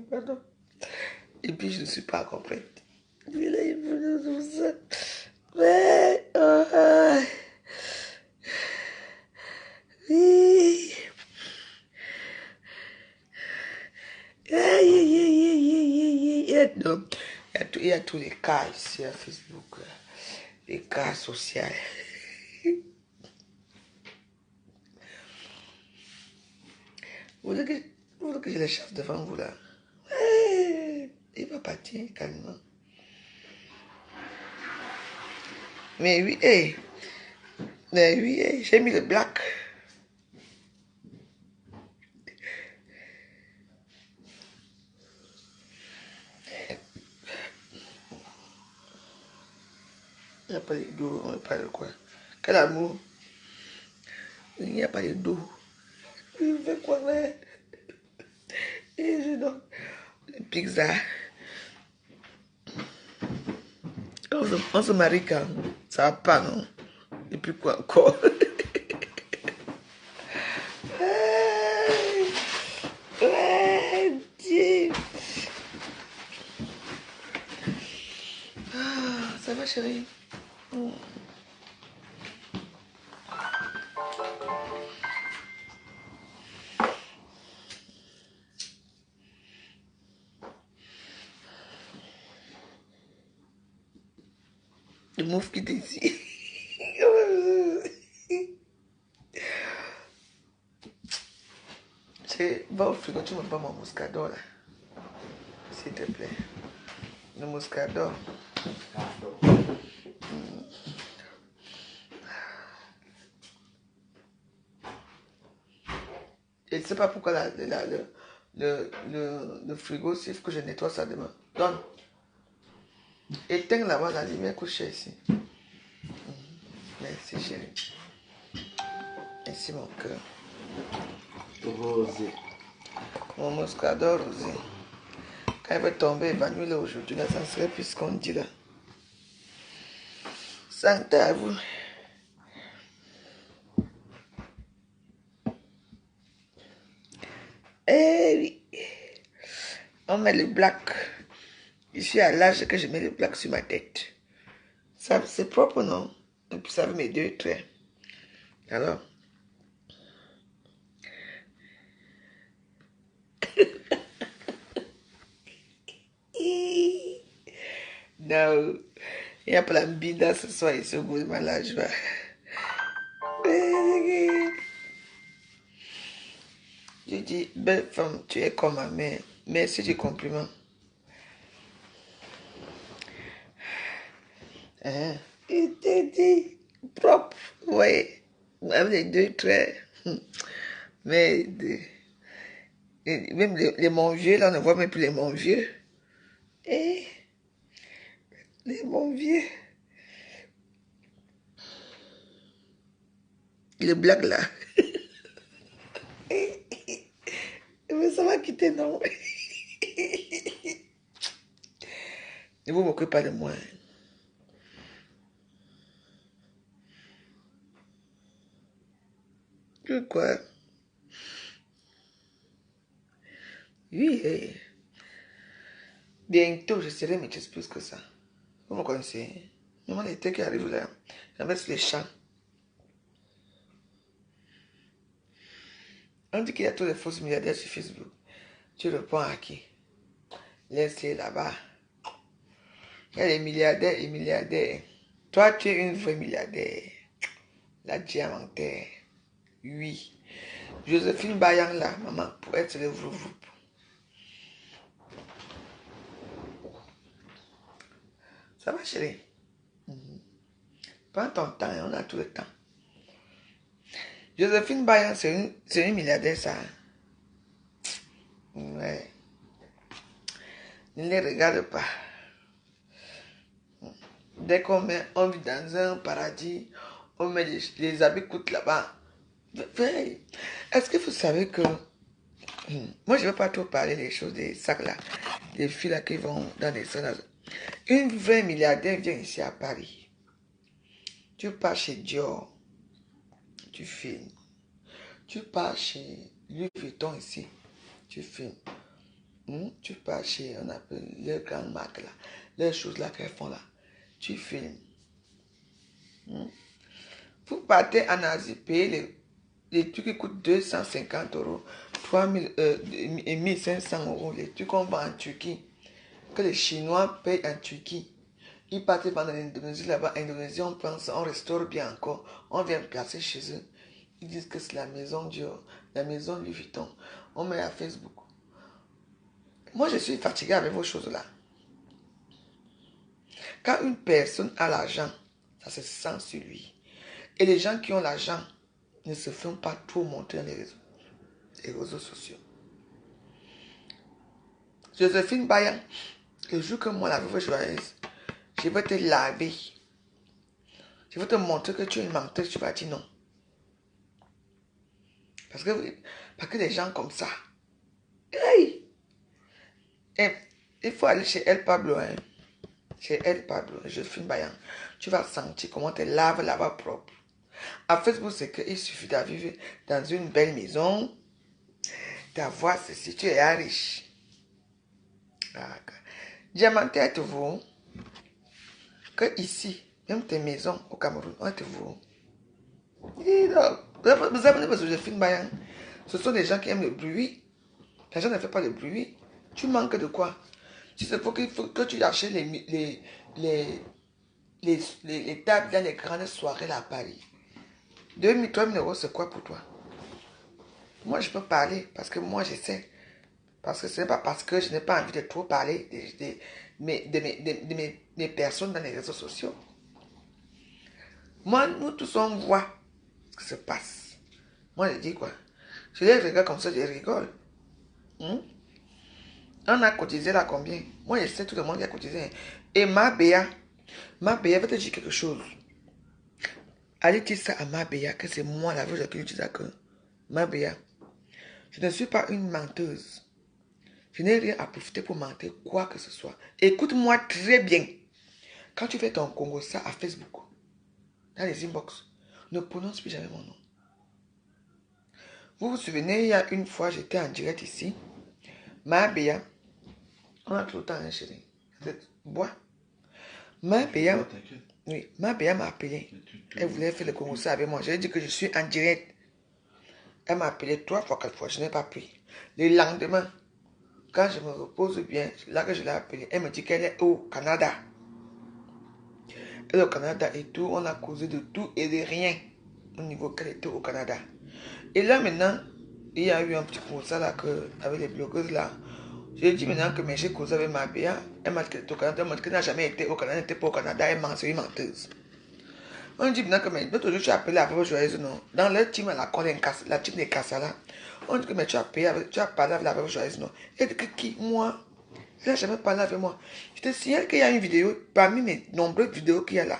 Pardon. Et puis je ne suis pas complète. Mais là, il faut tout ça. Mais... oui. Donc, il y a tous les cas ici à Facebook. Les cas sociaux. Vous voulez que je les chasse devant vous là? Il va partir calmement. Mais oui, j'ai mis le black. Il n'y a pas de dos, on ne parle de quoi? Quel amour? Il n'y a pas de dos. Il fait quoi là? Et je donne les pizzas. On se marie quand? Ça va pas, non? Et puis quoi encore? Ouais, Dieu. Ah, ça va, chérie? Le mouf qui est ici. Va au frigo, tu ne veux pas mon muscador là. S'il te plaît. Le muscador. Et je ne sais pas pourquoi le frigo, s'il faut que je nettoie ça demain. Donne. Éteins là-bas la lumière couchée ici. Merci chérie. Merci mon cœur. Rosé. Mon muscador rosé. Quand il va tomber, évanoui-le aujourd'hui. Là, ça serait plus ce qu'on dit là. Santé à vous. Eh oui. On met le black. Je suis à l'âge que je mets le black sur ma tête. Ça, c'est propre, non? Et puis ça fait mes deux traits. Alors. Non. Il n'y a pas la bida ce soir ici au bout de ma la joie. Je dis, belle femme, tu es comme ma mère. Merci du compliment. Hein? Il te dit propre, oui. Même les deux traits. Mais même les mon vieux, là, on ne voit même plus les mon vieux. Eh, les mon vieux. Le blague là. Mais ça va quitter, non? Ne vous moquez pas de moi. Que quoi? Oui, bientôt, je serai maîtresse plus que ça. Vous me connaissez? Maman, l'été qui arrive là, j'avais les champs. On dit qu'il y a tous les fausses milliardaires sur Facebook. Tu réponds à qui? Laisse-les là-bas. Il y a les milliardaires et milliardaires. Toi, tu es une vraie milliardaire. La diamantaire. Oui. Joséphine Bayang là, maman, pour être le vrouvroup. Ça va, chérie? Prends ton temps, on a tout le temps. Joséphine Bayang, c'est une milliardaire, ça. Ouais. Ne les regarde pas. Dès qu'on vit dans un paradis, on met les habits coûtent là-bas. Est-ce que vous savez que... Moi, je ne veux pas trop parler des choses, des sacs là, des filles là qui vont dans des salles. Une vraie milliardaire vient ici à Paris. Tu pars chez Dior, tu filmes. Tu pars chez Louis Vuitton ici, tu filmes. Tu pars chez, on appelle les grandes marques là, les choses là qu'elles font là, tu filmes. Vous partez en Asie, payez les trucs qui coûtent 250 €, 3000 et 1500 €, les trucs qu'on vend en Turquie, que les Chinois payent en Turquie. Ils partent pendant l'Indonésie là-bas, Indonésie, on prend ça, on restaure bien encore, on vient placer chez eux. Ils disent que c'est la maison Dior, la maison Louis Vuitton. On met à Facebook. Moi, je suis fatigué avec vos choses là. Quand une personne a l'argent, ça se sent sur lui. Et les gens qui ont l'argent ne se font pas trop montrer dans les réseaux sociaux. Joséphine Bayang, le jour que moi, la veuve joyeuse, je vais te laver. Je vais te montrer que tu es une menteuse, tu vas dire non. Parce que les gens comme ça, hey! Et il faut aller chez El Pablo, hein. Chez El Pablo, Joséphine Bayang. Tu vas sentir comment tu laves là-bas propre. À Facebook, c'est qu'il suffit de vivre dans une belle maison, d'avoir ceci, tu es riche. Diamanté, êtes-vous que ici, même tes maisons au Cameroun, êtes-vous? Vous avez besoin de Joséphine Bayang. Ce sont des gens qui aiment le bruit. Les gens ne font pas le bruit. Tu manques de quoi? Si c'est pour qu'il faut que tu achètes les tables dans les grandes soirées là à Paris. 2000, 3000 €, c'est quoi pour toi? Moi, je peux parler parce que moi, je sais. Parce que ce n'est pas parce que je n'ai pas envie de trop parler de mes personnes dans les réseaux sociaux. Moi, nous tous, on voit ce qui se passe. Moi, je dis quoi? Je les regarde comme ça, je rigole. On a cotisé là combien? Moi, je sais tout le monde qui a cotisé. Et Mabéa va te dire quelque chose. Allez dire ça à Mabéa, que c'est moi la veuve qui lui dis que Mabéa, je ne suis pas une menteuse. Je n'ai rien à profiter pour mentir quoi que ce soit. Écoute-moi très bien. Quand tu fais ton Congo ça à Facebook, dans les inbox, ne prononce plus jamais mon nom. Vous vous souvenez, il y a une fois, j'étais en direct ici. Mabéa, on a tout le temps, hein, chérie. Bois. Mabéa m'a appelé. Elle voulait faire le Congo ça avec moi. Je lui ai dit que je suis en direct. Elle m'a appelé 3 fois, 4 fois. Je n'ai pas pris. Le lendemain, quand je me repose bien, là que je l'ai appelée, elle me dit qu'elle est au Canada. Elle est au Canada et tout, on a causé de tout et de rien au niveau qu'elle était au Canada. Et là maintenant, il y a eu un petit concert là avec les blogueuses là. J'ai dit maintenant que j'ai causé avec Mabéa. Elle m'a dit qu'elle était au Canada, elle m'a dit qu'elle n'a jamais été au Canada, elle n'était pas au Canada, elle ment, c'est une menteuse. On dit maintenant que l'autre jour tu as appelé la veuve joyeuse, non? Dans leur team, la team des Kassala, on dit que tu as parlé avec la veuve joyeuse, non? Elle dit que qui? Moi? Elle n'a jamais parlé avec moi. Je te signale qu'il y a une vidéo, parmi mes nombreuses vidéos qu'il y a là,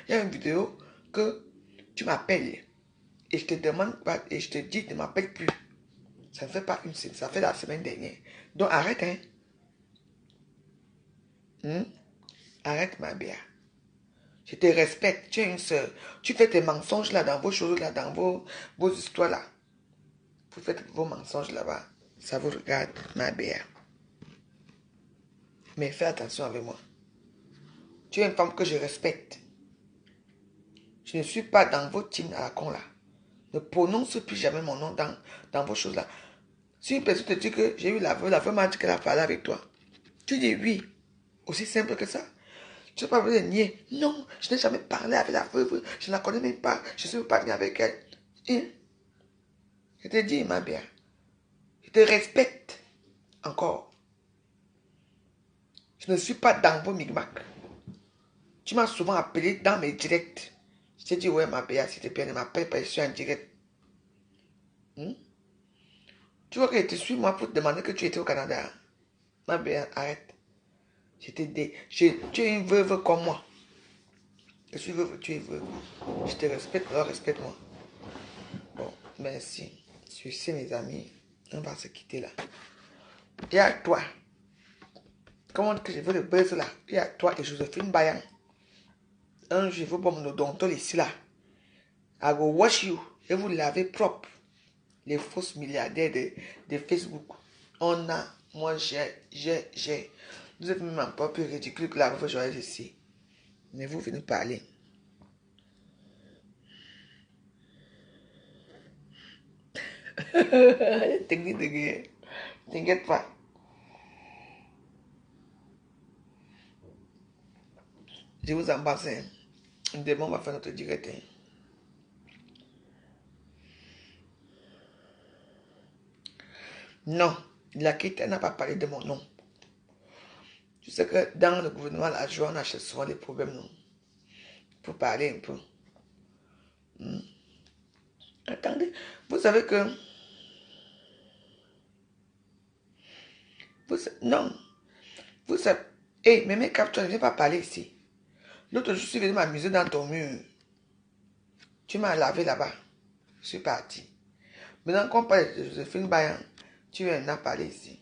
il y a une vidéo que tu m'appelles et je te demande pas, et je te dis ne m'appelle plus. Ça ne fait pas une semaine, ça fait la semaine dernière. Donc arrête, hein? Arrête, ma Béa. Je te respecte, tu es une soeur. Tu fais tes mensonges là, dans vos choses là, dans vos histoires là. Vous faites vos mensonges là-bas. Ça vous regarde, ma belle. Mais fais attention avec moi. Tu es une femme que je respecte. Je ne suis pas dans vos teams à la con là. Ne prononce plus jamais mon nom dans vos choses là. Si une personne te dit que j'ai eu la veuve m'a dit qu'elle a parlé avec toi, tu dis oui. Aussi simple que ça. Tu n'as pas besoin de nier. Non, je n'ai jamais parlé avec la veuve. Je ne la connais même pas. Je ne suis même pas venu avec elle. Hein? Je te dis, ma bien. Je te respecte. Encore. Je ne suis pas dans vos micmacs. Tu m'as souvent appelé dans mes directs. Je t'ai dit, ouais, ma bien, s'il te plaît, ne m'appelle pas, je suis en direct. Tu vois que je te suis, moi, pour te demander que tu étais au Canada. Ma bien, arrête. Tu es une veuve comme moi. Je suis veuve, tu es veuve. Je te respecte, alors respecte-moi. Bon, merci. Sur ce, mes amis, on va se quitter là. Et à toi. Comment que je veux le buzz là? Et à toi et Joséphine Bayan. Un jour, je veux bon mon donton ici là. I go wash you. Et vous lavez propre. Les fausses milliardaires de Facebook. On a, moi j'ai. Vous êtes même un peu plus ridicule que la veuve Joël ici. Mais vous venez parler. Technique de guerre. T'inquiète pas. Je vous embrasse. Demain, on va faire notre direct. Non, la quitte n'a pas parlé de mon nom. Tu sais que dans le gouvernement, la joie, on achète souvent des problèmes, non? Pour parler un peu. Attendez, vous savez que... Non. Vous savez... Hé, mais mes captures, ne viens pas parler ici. L'autre jour, je suis venu m'amuser dans ton mur. Tu m'as lavé là-bas. Je suis parti. Maintenant qu'on parle de Joséphine Bayan, tu viens à parler ici.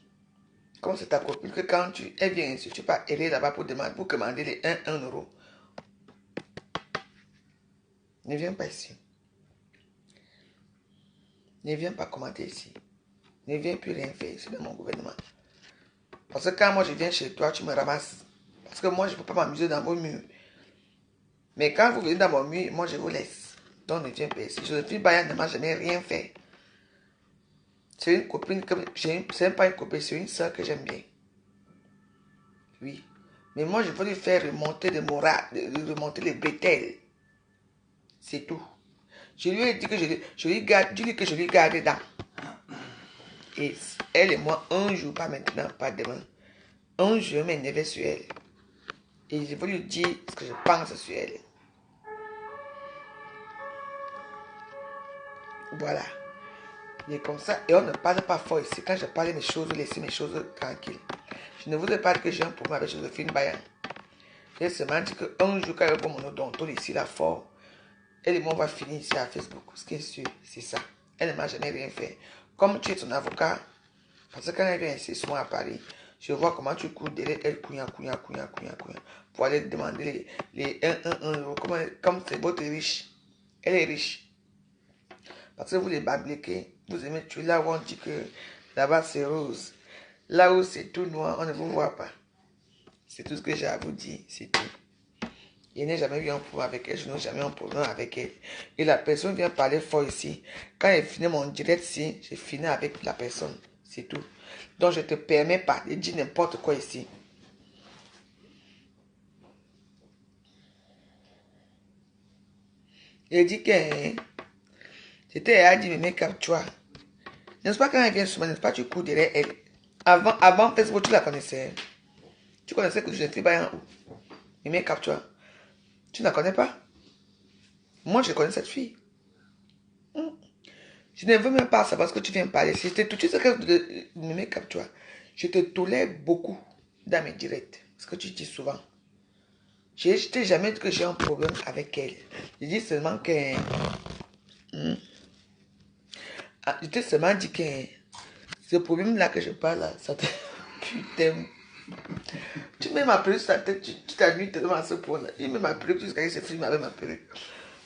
Comme c'est ta copine, que quand elle vient ici, tu vas aller là-bas pour commander les 1 euro. Ne viens pas ici. Ne viens pas commenter ici. Ne viens plus rien faire ici dans mon gouvernement. Parce que quand moi je viens chez toi, tu me ramasses. Parce que moi je ne peux pas m'amuser dans vos murs. Mais quand vous venez dans mon mur, moi je vous laisse. Donc ne viens pas ici. Joséphine Bayan ne m'a jamais rien fait. C'est une copine que c'est pas une copine, c'est une soeur que j'aime bien. Oui. Mais moi, je veux lui faire remonter le moral, remonter les bretelles. C'est tout. Je lui ai dit que je lui garde dedans. Et elle et moi, un jour, pas maintenant, pas demain. Un jour, je m'énerve sur elle. Et je veux lui dire ce que je pense sur elle. Voilà. Et comme ça, et on ne parle pas fort ici. Quand je parle mes choses, laissez mes choses tranquilles. Je ne voudrais pas dire que j'ai un problème avec Joséphine Bayan. J'ai seulement dit qu'un jour, quand elle va mon odonto ici, là, fort, elle et moi, on va finir ici à Facebook. Ce qui est sûr, c'est ça. Elle ne m'a jamais rien fait. Comme tu es son avocat, parce que quand elle vient ici, souvent à Paris, je vois comment tu cours derrière elle, couillant, pour aller demander les 1 euro. Comme c'est votre riche. Elle est riche. Parce que vous les babliquez, vous aimez tuer là où on dit que là-bas c'est rose. Là où c'est tout noir, on ne vous voit pas. C'est tout ce que j'ai à vous dire, c'est tout. Je n'ai jamais eu un problème avec elle, je n'ai jamais eu un problème avec elle. Et la personne vient parler fort ici. Quand elle finit mon direct ici, je finis avec la personne, c'est tout. Donc je ne te permets pas de dire n'importe quoi ici. Elle dit que c'était elle a dit mais capture. N'est-ce pas quand elle vient souvent, n'est-ce pas tu cours derrière elle. Avant Facebook, tu la connaissais. Tu connaissais que je suis pas où. Mais capture. Tu ne la connais pas? Moi, je connais cette fille. Je ne veux même pas savoir ce que tu viens me parler. Si c'était tout de suite de me capture. Je te tolère beaucoup dans mes directs. Ce que tu dis souvent. Je ne t'ai jamais dit que j'ai un problème avec elle. Je dis seulement que... je t'ai seulement dit que ce problème-là que je parle, là, ça te... Putain. Tu m'as appelé sur ta tête, tu t'ennuies tellement à ce point-là. Il m'a appelé jusqu'à ce film avec ma perruque.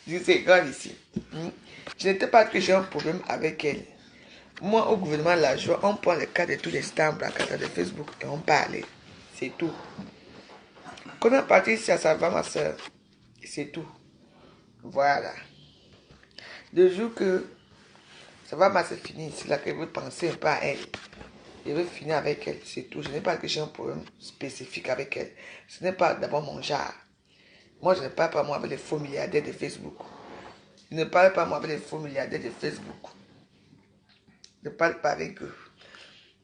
Je dis, c'est grave ici. Je n'étais pas dit que j'ai un problème avec elle. Moi, au gouvernement de la joie, on prend le cas de tous les stars bracata de Facebook et on parle. C'est tout. Quand on est parti ici, ça va, ma soeur. C'est tout. Voilà. Le jour que ça va se finir ici, là, que vous pensez pas à elle. Je veux finir avec elle, c'est tout. Je n'ai pas que j'ai un problème spécifique avec elle. Ce n'est pas d'abord mon genre. Moi, je ne parle pas moi avec les faux milliardaires de Facebook. Je ne parle pas moi avec les faux milliardaires de Facebook. Je ne parle pas avec eux.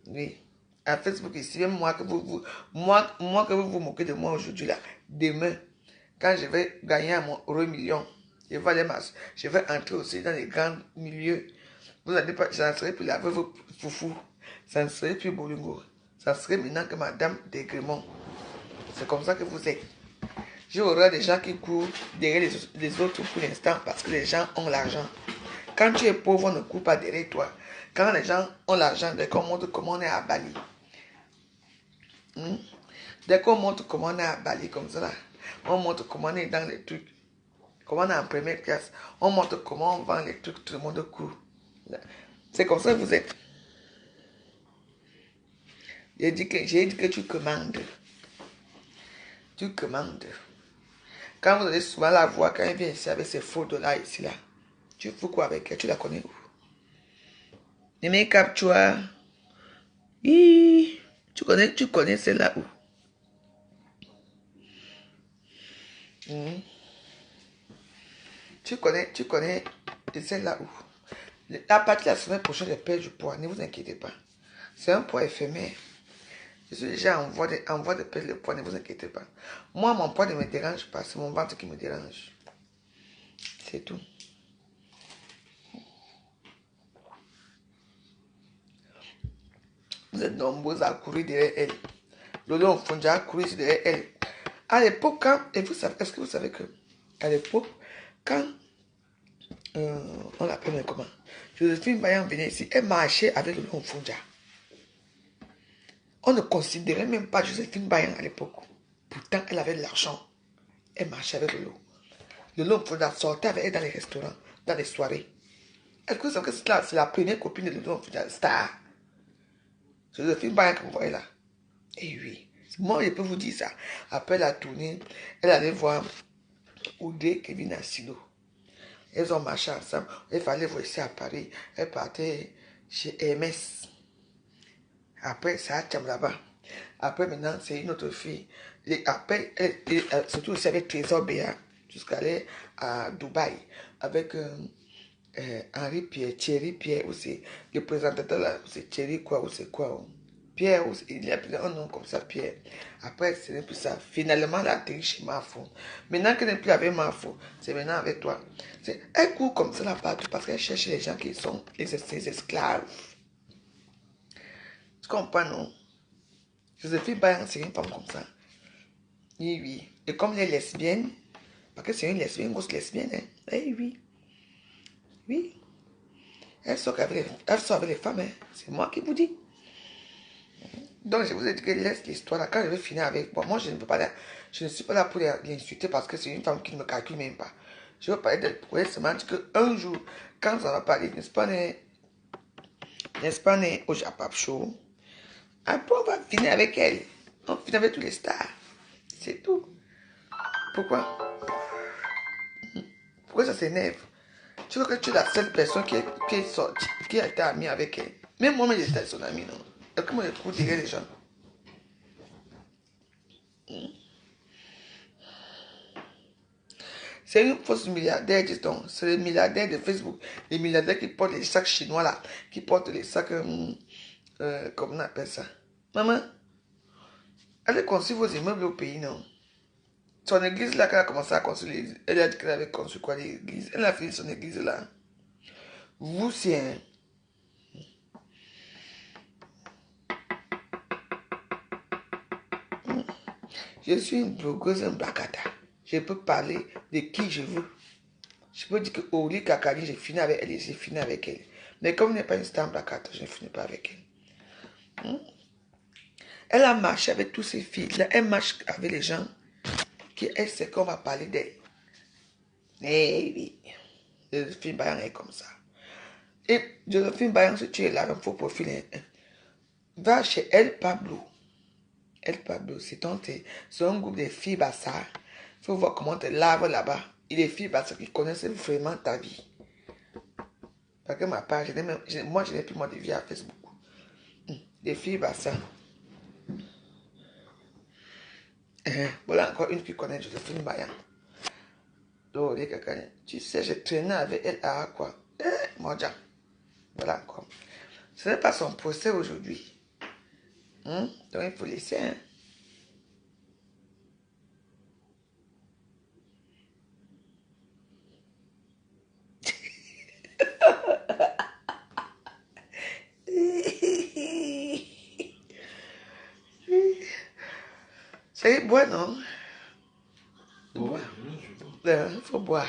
Oui. À Facebook ici, même moi que vous vous moquez de moi aujourd'hui là, demain, quand je vais gagner mon euro million, je vais entrer aussi dans les grands milieux. Vous n'allez pas, ça ne serait plus la veuve foufou, ça ne serait plus Bolingo, ça serait maintenant que Madame Desgrémont. C'est comme ça que vous êtes. J'aurai des gens qui courent derrière les autres pour l'instant parce que les gens ont l'argent. Quand tu es pauvre, on ne court pas derrière toi. Quand les gens ont l'argent, dès qu'on montre comment on est à Bali. Dès qu'on montre comment on est à Bali comme ça, là, on montre comment on est dans les trucs. Comment on est en première classe. On montre comment on vend les trucs, tout le monde court. C'est comme ça que vous êtes. J'ai dit que tu commandes. Tu commandes. Quand vous allez souvent la voir, quand elle vient ici avec ses faux dollars ici, là, tu fous quoi avec elle? Tu la connais où? Les make-up, tu vois. Tu connais celle-là où? Tu connais celle-là où? La partie la semaine prochaine, je perds du poids. Ne vous inquiétez pas. C'est un poids éphémère. Je suis déjà en voie de perdre le poids, ne vous inquiétez pas. Moi, mon poids ne me dérange pas, c'est mon ventre qui me dérange. C'est tout. Vous êtes nombreux à courir derrière elle. Lolo Fonja a couru derrière elle. À l'époque, est-ce que vous savez que, à l'époque, quand, on l'appelle comment? Joséphine Bayan venait ici, elle marchait avec Lolo Fonja. On ne considérait même pas Joséphine Bayan à l'époque. Pourtant, elle avait de l'argent. Elle marchait avec Lolo. Lolo Fonja sortait avec elle dans les restaurants, dans les soirées. Est-ce que vous savez que c'est la première copine de Lolo Fonja, star? Joséphine Bayan que vous voyez là. Eh oui. Moi, je peux vous dire ça. Après la tournée, elle allait voir Oudé Kevin Assilo. Elles ont marché ensemble. Il fallait voir ici à Paris. Elle partait chez Hermès. Après, ça a tient là-bas. Après, maintenant, c'est une autre fille. Et après, surtout aussi avec Trésor Béa, jusqu'à aller à Dubaï. Avec Henri Pierre, Thierry Pierre aussi. Le présentateur là, c'est Thierry quoi ou c'est quoi. Pierre, il y a un nom comme ça, Pierre. Après, ce n'est plus ça. Finalement, elle a atterri chez Marfo. Maintenant qu'elle n'est plus avec Marfo, c'est maintenant avec toi. Elle court comme ça là partout parce qu'elle cherche les gens qui sont ses esclaves. Tu comprends, non? Joséphine Bayan, c'est une femme comme ça. Oui, oui. Et comme elle est lesbienne, parce que c'est une lesbienne, une grosse lesbienne, hein? Eh oui. Oui. Elle sort avec les femmes, hein? C'est moi qui vous dis. Donc, je vous ai dit que laisse l'histoire là. Quand je vais finir avec moi, je ne suis pas là pour l'insulter parce que c'est une femme qui ne me calcule même pas. Je veux parler d'elle pour elle seulement dire qu'un jour, quand ça va parler, n'est-ce pas, au Japap Show, après on va finir avec elle. On finit avec tous les stars. C'est tout. Pourquoi ça s'énerve? Tu vois que tu es la seule personne qui est sortie, qui a été amie avec elle. Même moi-même, j'étais son amie, non? Et comment je trouve derrière les gens? C'est une fausse milliardaire, dis-donc. C'est les milliardaires de Facebook. Les milliardaires qui portent les sacs chinois là. Qui portent les sacs, comment on appelle ça? Maman, allez construire vos immeubles au pays, non? Son église là, qu'elle a commencé à construire, elle a dit qu'elle avait construit quoi, l'église? Elle a fini son église là. Vous, c'est un... Je suis une blogueuse, un bracata. Je peux parler de qui je veux. Je peux dire que Oli Kakari, j'ai fini avec elle, Mais comme elle n'est pas une star bracata, je ne finis pas avec elle. Elle a marché avec tous ses filles. Là, elle marche avec les gens qui, elle sait qu'on va parler d'elle. Eh oui. Le film Bayan est comme ça. Et Joséphine Bayan, si tu es là, il faut profiler. Va chez El Pablo. El Pablo, c'est un groupe de filles Bassar. Il faut voir comment tu laves là-bas. Et les filles Bassar qui connaissent vraiment ta vie. Parce que ma page, moi, je n'ai plus moi de vie à Facebook. Les filles Bassar. Voilà encore une qui connaît Joséphine Bayan. Donc, tu sais, j'ai traîné avec elle à quoi? Moi, déjà. Voilà encore. Ce n'est pas son procès aujourd'hui. Donc, il faut laisser. Hein? C'est boire, non? Ouais, Il faut boire.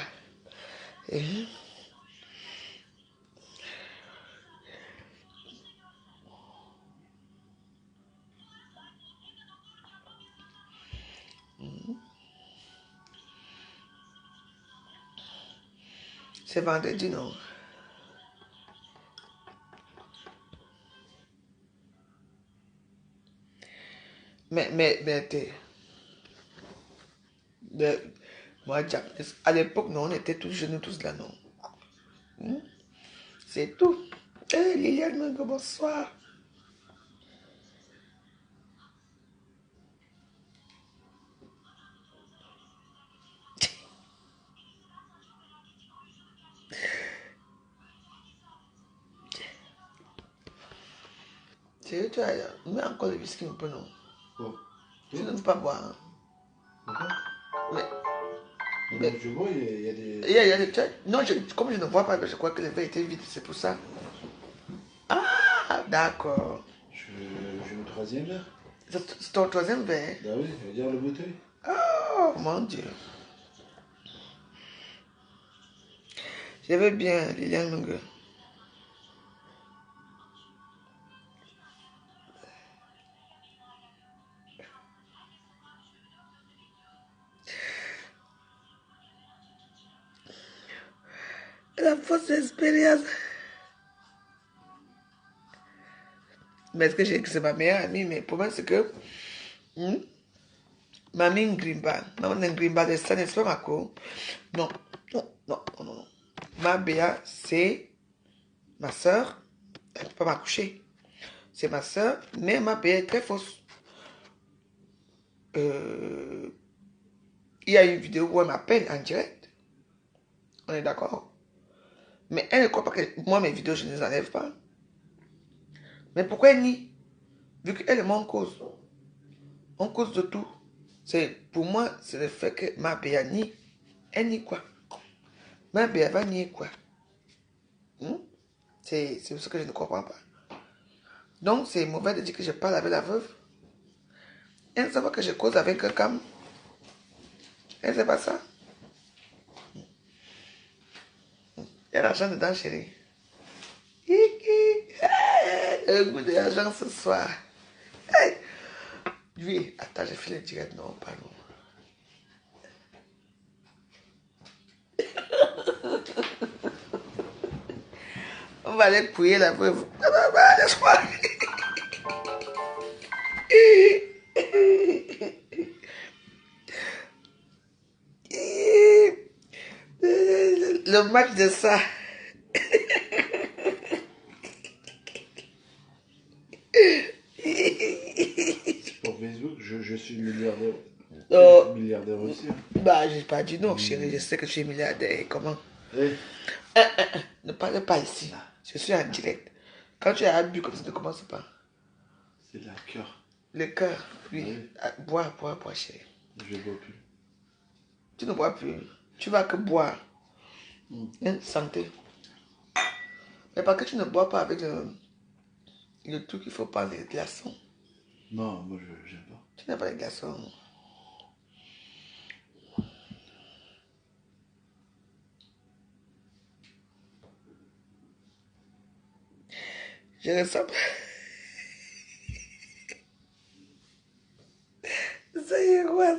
C'est vendredi, non? Moi, à l'époque, non, on était tous jeunes, tous là, non? C'est tout. Liliane, bonsoir. C'est tu as mets encore le whisky un peu, non? Bon. Tu ne veux pas boire. Hein? D'accord. Mais Je vois, il y a des... il y a des non, comme je ne vois pas, je crois que le verre était vide, c'est pour ça. Ah, d'accord. Je me troisième là. C'est ton troisième verre. Bah oui, regarde le bouteille. Oh, mon Dieu. Je vais bien, Liliane Mungue. La fausse expérience. Mais est-ce que j'ai que c'est ma meilleure amie? Mais pour moi, c'est que Mamie Ngrimba, Maman Ngrimba de ça, n'est-ce pas, Mako? Non, non. Ma Béa, c'est ma soeur. Elle ne peut pas m'accoucher. C'est ma soeur, mais ma Béa est très fausse. Il y a une vidéo où elle m'appelle en direct. On est d'accord? Mais elle ne croit pas que moi, mes vidéos, je ne les enlève pas. Mais pourquoi elle nie? Vu qu'elle est mon cause. On cause de tout. Pour moi, c'est le fait que ma Béa nie. Elle nie quoi? Ma Béa va nier quoi? C'est ce que je ne comprends pas. Donc, c'est mauvais de dire que je parle avec la veuve. Elle ne sait pas que je cause avec quelqu'un. Elle ne sait pas ça. Il y a l'argent dedans, chérie. Le goût de l'argent ce soir. Hey. Lui, attends, j'ai fait le direct. Non, pardon. On va aller couiller la veuve. Laisse-moi. Le match de ça. Pour Facebook, je suis milliardaire. Milliardaire aussi. Hein. Bah, j'ai pas dit non, chérie. Je sais que tu es milliardaire. Comment? Hey. Ne parle pas ici. Je suis en direct. Quand tu as bu comme ça, ne commence pas. C'est la cœur. Le cœur, oui. Oui. Bois, chérie. Je ne bois plus. Tu ne bois plus. Tu vas que boire. Santé. Mais parce que tu ne bois pas avec le truc qu'il faut pas, les glaçons. Non, moi je n'aime pas. Tu n'as pas les glaçons. Je ressens pas. Ça y est, quoi?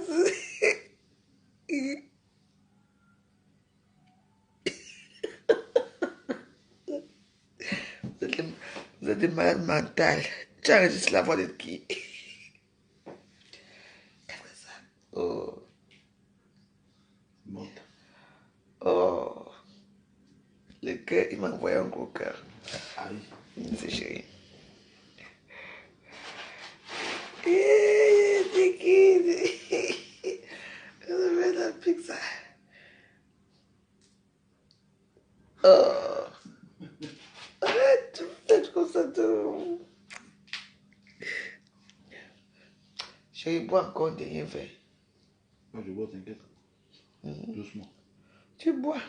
Vous êtes des malades mentales. Tu enregistres la voix de qui? Qu'est-ce que ça? Oh. Monte. Oh. Le cœur, il m'a envoyé un gros cœur. Aïe. C'est chéri. C'est qui? Je vais la pizza. Oh. Arrête, tu fais comme ça tout. Chérie, bois encore un dernier verre. Moi, je bois, t'inquiète. Doucement. Tu bois.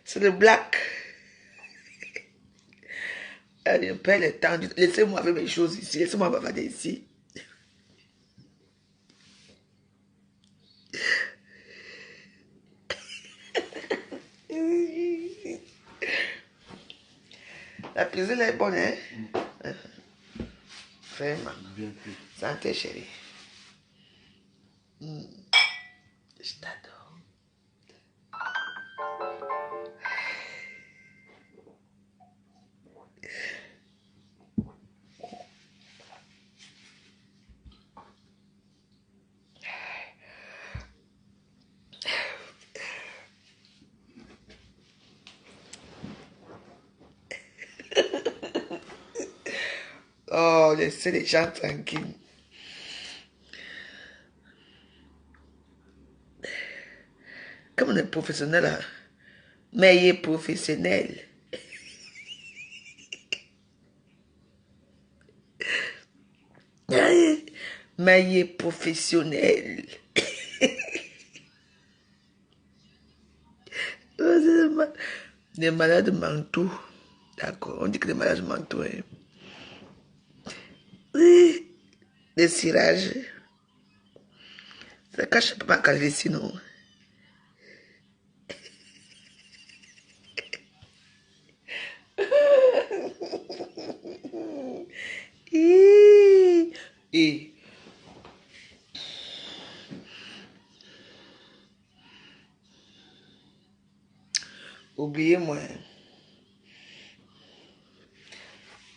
C'est le black. Le père est tendu. Laissez-moi avec mes choses ici. Laissez-moi bavarder ici. La pizza là est bonne, hein? Vraiment. Bien plus. Santé, chérie. Je t'adore. Oh, laissez les gens tranquilles. Comme on est professionnel, hein? Mais il est professionnel. Mais il est professionnel. Des malades mentaux. D'accord, on dit que des malades mentaux. Hein. Oui, des cirages. Ça cache pas ma calvitie, sinon. Et oubliez-moi.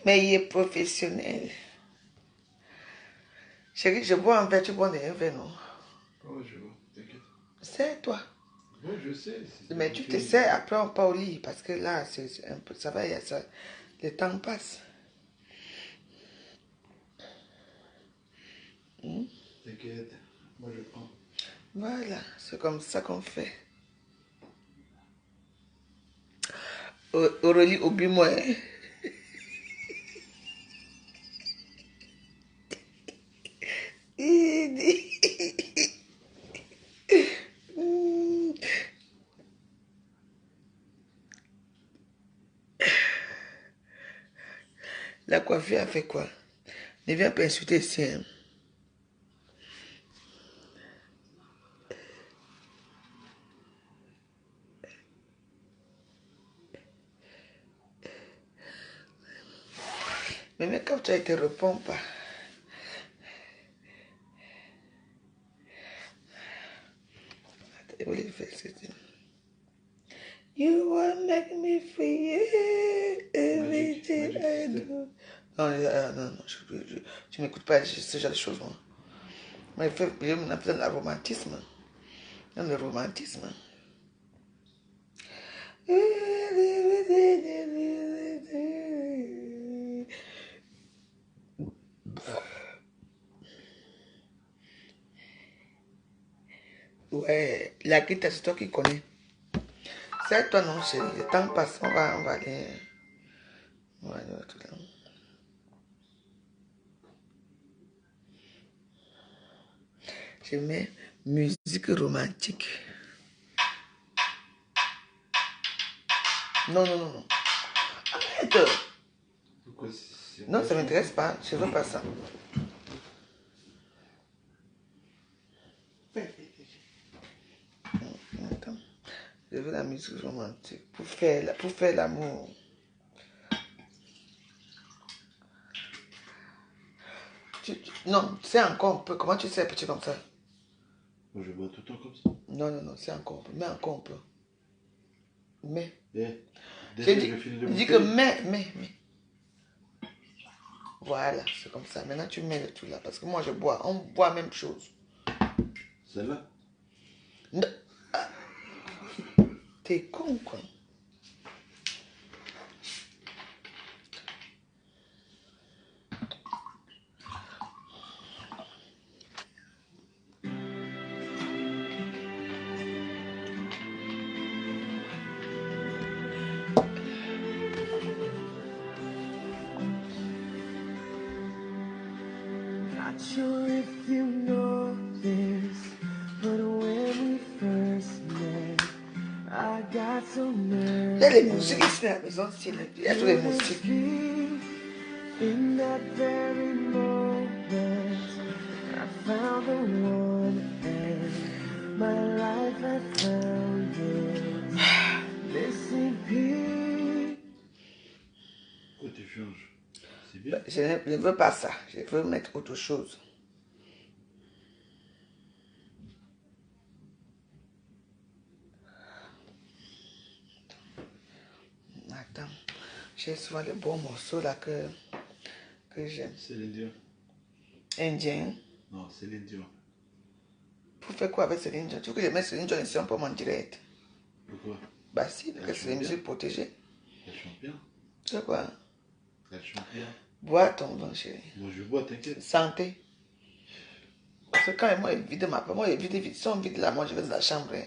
Mais il est professionnel. Chérie, je bois un verre, tu bois un verre, non? Oh, je vois, t'inquiète. C'est toi. Oui, je sais. Mais tu te sais, après on part au lit, parce que là, c'est un peu, ça va, ça, le temps passe. T'inquiète, moi je prends. Voilà, c'est comme ça qu'on fait. Aurélie, oublie-moi. Hein. La coiffure a fait quoi? Ne viens pas insulter ici. Hein. Mais quand tu as été réponds pas. Attends, je vais faire ça. You wanna make me feel everything I do. Non, non, tu m'écoutes pas, ce genre de choses, moi. Moi, je m'appelle le romantisme. Le romantisme. Ouais, la guitare, c'est toi qui connais. C'est toi, non, chérie. Le temps passe, on va aller. On va aller tout là. Je mets musique romantique. Non, non, non, non. Arrête. Pourquoi Non, ça ne m'intéresse pas. Je ne veux pas ça. Attends. Je veux la musique romantique pour faire l'amour. Non, c'est encore un peu. Comment tu sais, petit comme ça? Moi, je bois tout le temps comme ça. Non, non, non, c'est encore un peu. Mets encore un peu. Mais. Eh, dès J'ai que dit, je finis le je dis que mais. Voilà, c'est comme ça. Maintenant, tu mets le tout là. Parce que moi, je bois. On boit la même chose. Celle-là? Non. Ah. T'es con, quoi. Not sure if you know this, but when we first met, I got so Il y a les moustiques nervous. ici à la maison. Il y a tous les moustiques. In that very moment, I found the one, and my life had found its missing piece. Pourquoi tu changes? C'est bien. Je ne veux pas ça. Je veux mettre autre chose. Attends. J'ai souvent les bons morceaux là que j'aime. Céline Dion. Indien. Non, Céline Dion. Pour faire quoi avec Céline Dion? Tu veux que je mette Céline Dion ici, on peut m'en direct? Pourquoi? Bah si, parce que c'est les musiques protégées. Elle chante bien. Tu sais quoi? Elle chante bien. Bois ton vin, chérie. Moi, je bois, t'inquiète. Santé. Parce que quand moi, il vide ma part, moi, il vide. Si on vide là, moi, je vais dans la chambre. Hein.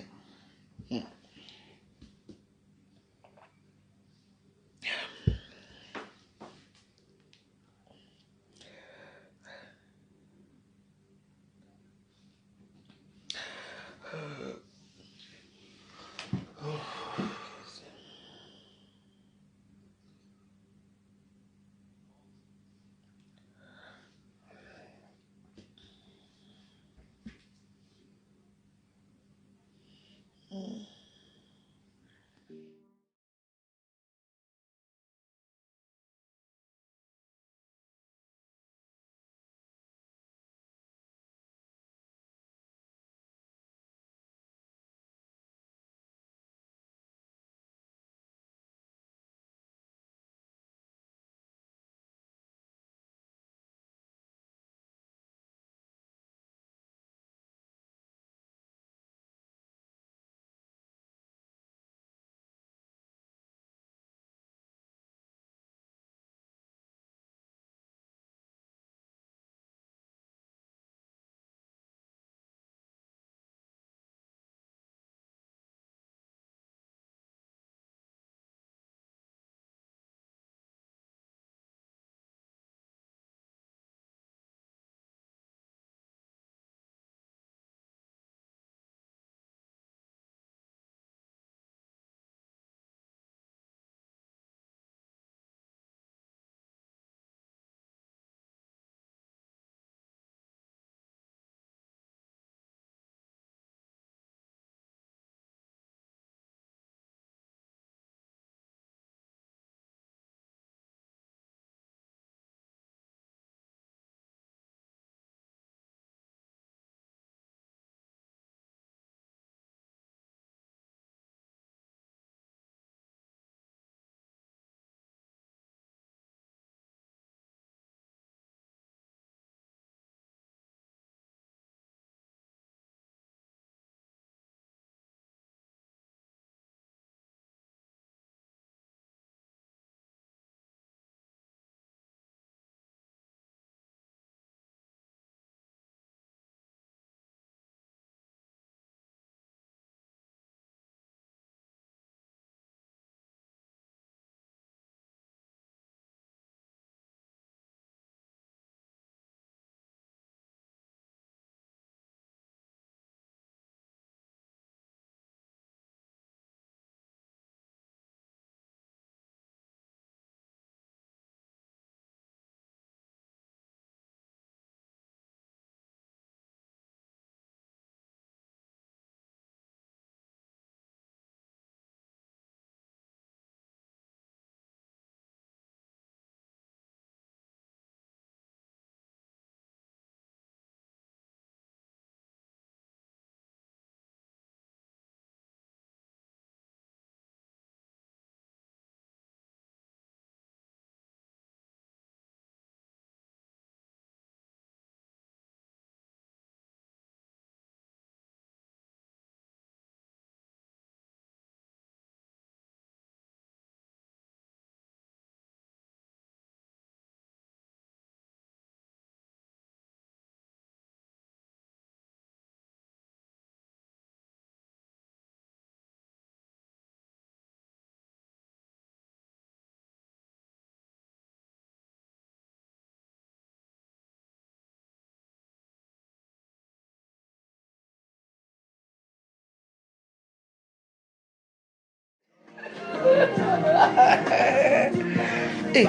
Hey.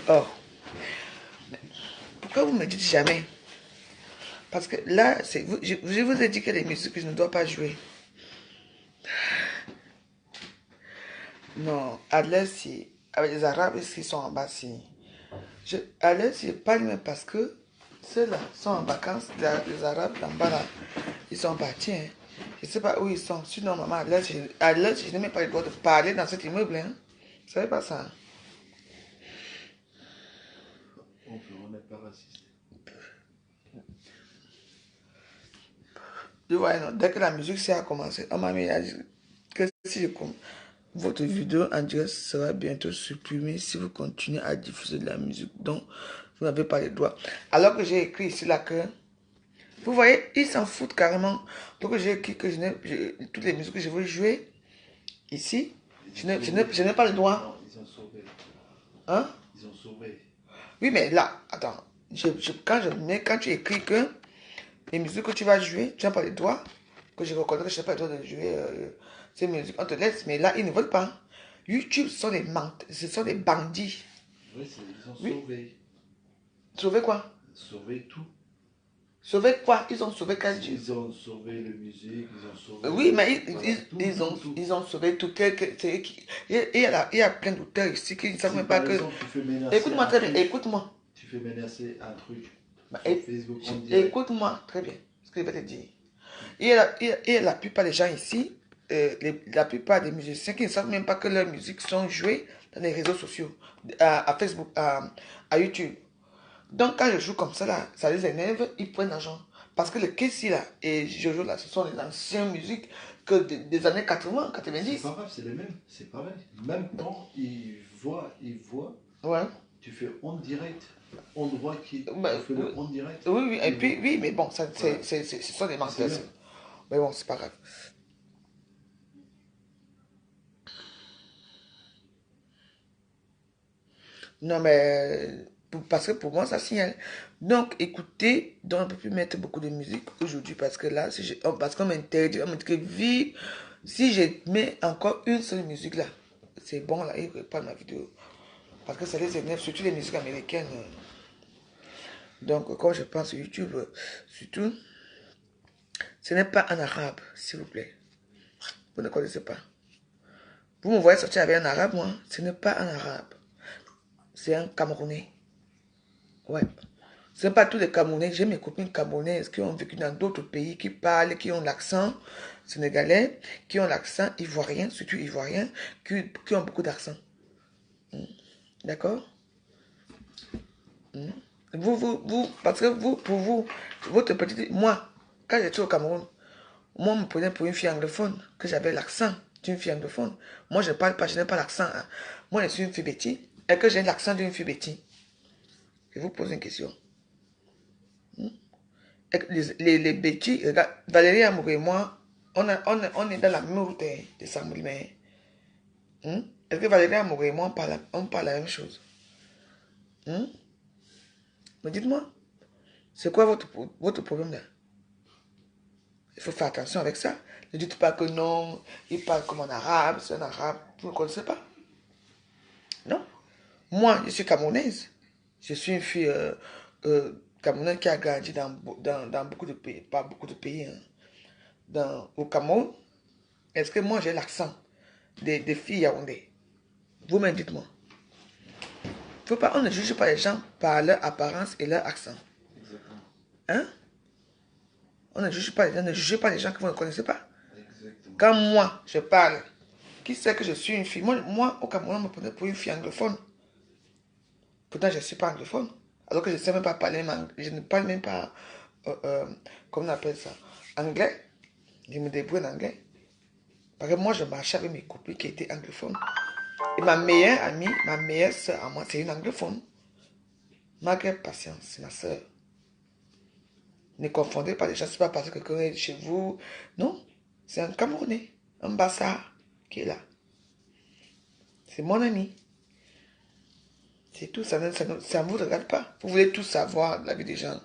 Oh. Pourquoi vous me dites jamais? Parce que là, je vous ai dit que les musiques que je ne dois pas jouer. Non, à l'aise, si, avec les Arabes qui sont en bas, si. À l'aise, je parle même parce que ceux-là sont en vacances, les Arabes en bas là, ils sont partis. Hein. Je ne sais pas où ils sont. Sinon, maman, à l'aise, je n'ai même pas le droit de parler dans cet immeuble. Hein. Vous savez pas ça? On n'est pas raciste. Je vois, non, dès que la musique s'est commencé, on m'a mis à dire que si votre vidéo en direct sera bientôt supprimée si vous continuez à diffuser de la musique dont vous n'avez pas les droits. Alors que j'ai écrit ici là que, vous voyez, ils s'en foutent carrément. Donc j'ai écrit que toutes les musiques que je veux jouer ici, je n'ai pas le droit. Non, ils ont sauvé. Hein? Ils ont sauvé. Oui, mais là, attends, quand tu écris que les musiques que tu vas jouer, tu n'as pas les droits, que je reconnais que je n'ai pas le droit de jouer ces musiques, on te laisse, mais là, ils ne veulent pas. YouTube, ce sont des bandits. Oui, ils ont Oui. sauvé. Sauver quoi? Sauvé tout. Sauver quoi? Ils ont sauvé quel Dieu? Ils ont sauvé la musique, ils ont sauvé... Oui, mais Voilà, tout. ils ont sauvé tout. Il y a plein d'auteurs ici qui ne savent Si même par pas que... exemple, tu fais menacer Écoute-moi un très bien, truc, écoute-moi. Tu fais menacer un truc Bah, sur Facebook, on dirait. Écoute-moi très bien ce que je vais te dire. Il y a la plupart des gens ici, la plupart des musiciens qui ne savent même pas que leurs musiques sont jouées dans les réseaux sociaux, à Facebook, à YouTube. Donc quand je joue comme ça, là, ça les énerve, ils prennent l'argent. Parce que le Kessie là et Jojo là, ce sont les anciennes musiques des années 80, 90. C'est pas grave, c'est les mêmes, c'est pareil. Même quand ils voient, Ouais. tu fais en direct. On voit qui Bah, tu fais le en direct. Oui, et puis, oui, mais bon, ce sont des menteurs. bien. Mais bon, c'est pas grave. Non, mais parce que pour moi, ça signale. Donc, écoutez, donc on ne peut plus mettre beaucoup de musique aujourd'hui parce que là, parce qu'on m'interdit, on me dit que si je mets encore une seule musique là, c'est bon là, ils ne pas ma vidéo. Parce que ça les énerve, surtout les musiques américaines. Donc, quand je pense sur YouTube, surtout, ce n'est pas en arabe, s'il vous plaît. Vous ne connaissez pas. Vous me voyez sortir avec un arabe, moi, ce n'est pas un arabe. C'est un Camerounais. Ouais. Ce n'est pas tous les Camerounais. J'ai mes copines camerounaises qui ont vécu dans d'autres pays, qui parlent, qui ont l'accent sénégalais, qui ont l'accent ivoirien, surtout ivoirien, qui ont beaucoup d'accent. D'accord? Parce que pour vous, votre petite... Moi, quand j'étais au Cameroun, moi, on me prenait pour une fille anglophone, que j'avais l'accent d'une fille anglophone. Moi, je ne parle pas, je n'ai pas l'accent. Hein. Moi, je suis une fille bêtise, et que j'ai l'accent d'une fille bêtise. Je vous pose une question. Les bêtises, regarde, Valérie Amour et moi, on est dans la même route de Samuel, mais... Est-ce que Valérie Amour et moi, on parle la même chose? Mais dites-moi, c'est quoi votre problème là? Il faut faire attention avec ça. Ne dites pas que non, il parle comme un arabe, c'est un arabe. Vous ne connaissez pas? Non. Moi, je suis camerounaise. Je suis une fille camerounaise qui a grandi dans beaucoup de pays. Pas beaucoup de pays. Hein. Au Cameroun, est-ce que moi j'ai l'accent des filles yaoundais? Vous-même dites-moi. On ne juge pas les gens par leur apparence et leur accent. Exactement. Hein? On ne juge pas les gens que vous ne connaissez pas. Exactement. Quand moi, je parle, qui sait que je suis une fille? Moi au Cameroun, on me prenait pour une fille anglophone. Pourtant, je ne suis pas anglophone. Alors que je ne sais même pas parler, je ne parle même pas, comment on appelle ça, anglais. Je me débrouille en anglais. Parce que moi, je marchais avec mes copines qui étaient anglophones. Et ma meilleure amie, ma meilleure soeur à moi, c'est une anglophone. Margaret Patience, c'est ma soeur. Ne confondez pas les gens, c'est pas parce que quelqu'un est chez vous. Non, c'est un Camerounais, un Bassard qui est là. C'est mon ami. C'est tout, ça ne vous regarde pas. Vous voulez tout savoir de la vie des gens.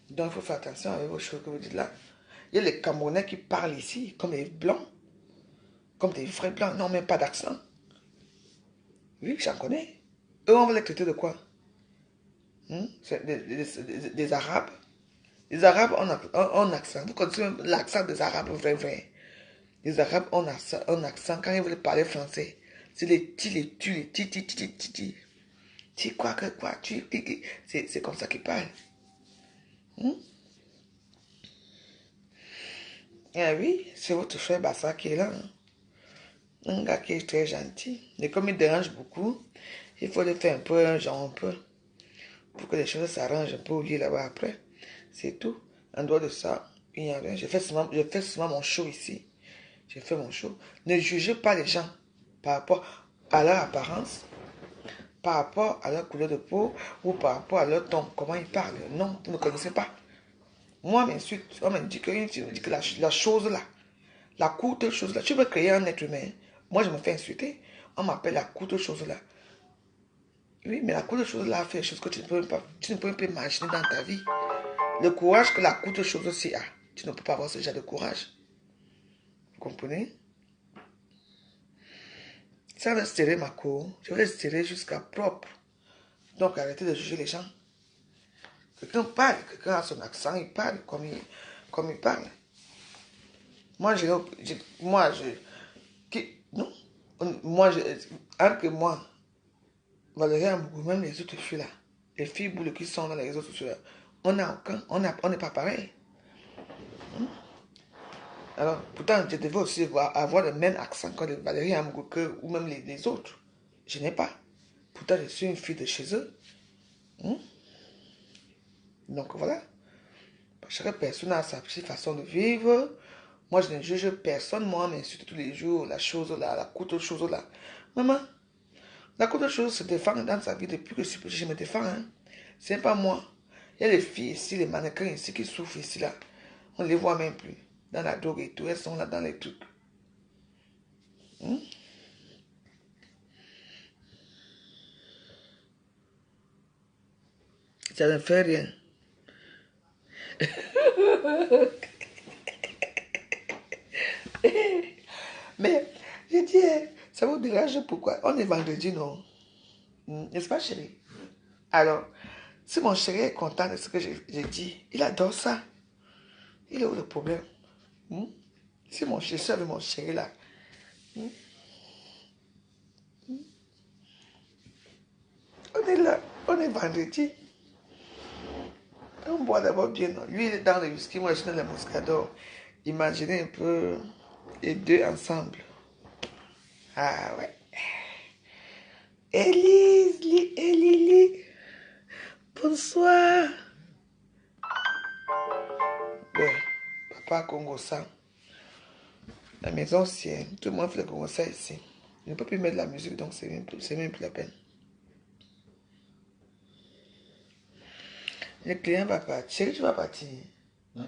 Donc, il faut faire attention avec vos choses que vous dites là. Il y a les Camerounais qui parlent ici comme des blancs. Comme des vrais blancs. Non, même pas d'accent. Oui, j'en connais. Eux, on va les traiter de quoi? C'est des Arabes. Les Arabes ont un accent. Vous connaissez l'accent des Arabes, vrai, vrai. Les Arabes ont un accent quand ils veulent parler français. C'est les ti, les tu, les ti, ti, ti, ti, ti, ti. Ti, quoi, que, quoi, tu, c'est comme ça qu'ils parlent. Ah oui, c'est votre frère Bassa qui est là. Un gars qui est très gentil. Et comme il dérange beaucoup, il faut le faire un peu, genre un peu, pour que les choses s'arrangent un peu au lit là-bas après. C'est tout. En dehors de ça, il n'y a rien. Je fais souvent mon show ici. J'ai fait mon show. Ne jugez pas les gens par rapport à leur apparence, par rapport à leur couleur de peau ou par rapport à leur ton, comment ils parlent. Non, vous ne connaissez pas. Moi, m'insulte. On me dit que la chose là, la courte chose là, tu veux créer un être humain. Moi, je me fais insulter. On m'appelle la courte chose là. Oui, mais la courte chose là fait des choses que tu ne peux pas imaginer dans ta vie. Le courage que la courte chose aussi a. Tu ne peux pas avoir ce genre de courage. Vous comprenez? Ça va serrer ma cour. Je vais serrer jusqu'à propre. Donc, arrêtez de juger les gens. Quelqu'un parle, quelqu'un a son accent, il parle comme il parle. Moi, non. Entre moi, Valérie Ambougou, même les autres filles là, les filles boules qui sont dans les réseaux sociaux là, on n'est pas pareil. Alors, pourtant, je devais aussi avoir le même accent que Valérie Ambougou ou même les autres. Je n'ai pas. Pourtant, je suis une fille de chez eux. Donc voilà. Chaque personne a sa petite façon de vivre. Moi, je ne juge personne. Moi, m'insulte tous les jours. La chose là, la courte chose là. Maman, la courte chose se défend dans sa vie depuis que je suis petit. Je me défends. Hein. C'est pas moi. Il y a les filles ici, les mannequins ici qui souffrent ici là. On ne les voit même plus. Dans la drogue et tout. Elles sont là dans les trucs. Ça ne fait rien. Mais, je dis, ça vous dérange pourquoi? On est vendredi, non? N'est-ce pas, chérie? Alors, si mon chéri est content de ce que j'ai dit, il adore ça. Il est où le problème? Si mon chéri, avec mon chéri là, on est là, on est vendredi. On boit d'abord bien. Non? Lui, il est dans le whisky, moi je suis dans le moscato. Imaginez un peu les deux ensemble. Ah ouais. Lily, bonsoir. Ouais, papa Congo ça. La maison, c'est tout le monde fait le Congo ça ici. Je ne peux plus mettre de la musique, donc c'est même plus la peine. Le client va partir. Chérie, tu vas partir. Hein?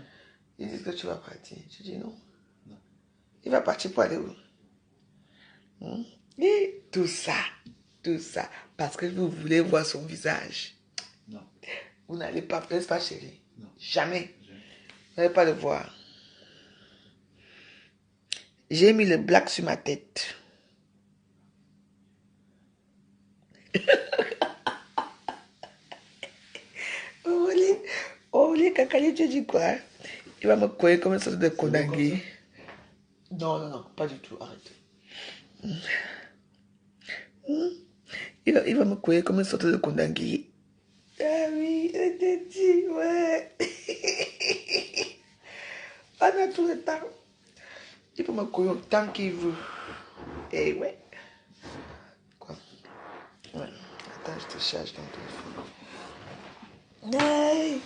Ils disent que tu vas partir. Je dis non. Il va partir pour aller où? Et tout ça, parce que vous voulez voir son visage. Non. Vous n'allez pas, n'est-ce pas, chérie? Non. Jamais. Vous n'allez pas le voir. J'ai mis le black sur ma tête. Oh, les cacaliers, tu dis quoi? Il va me courir comme une sorte de Konagi. Non, pas du tout, arrête. Il va me courir comme une sorte de Konagi. Ah oui, je te dis, ouais. On a tout le temps. Il peut me courir autant qu'il veut. Eh ouais. Quoi? Ouais. Attends, je te charge ton téléphone. Hey.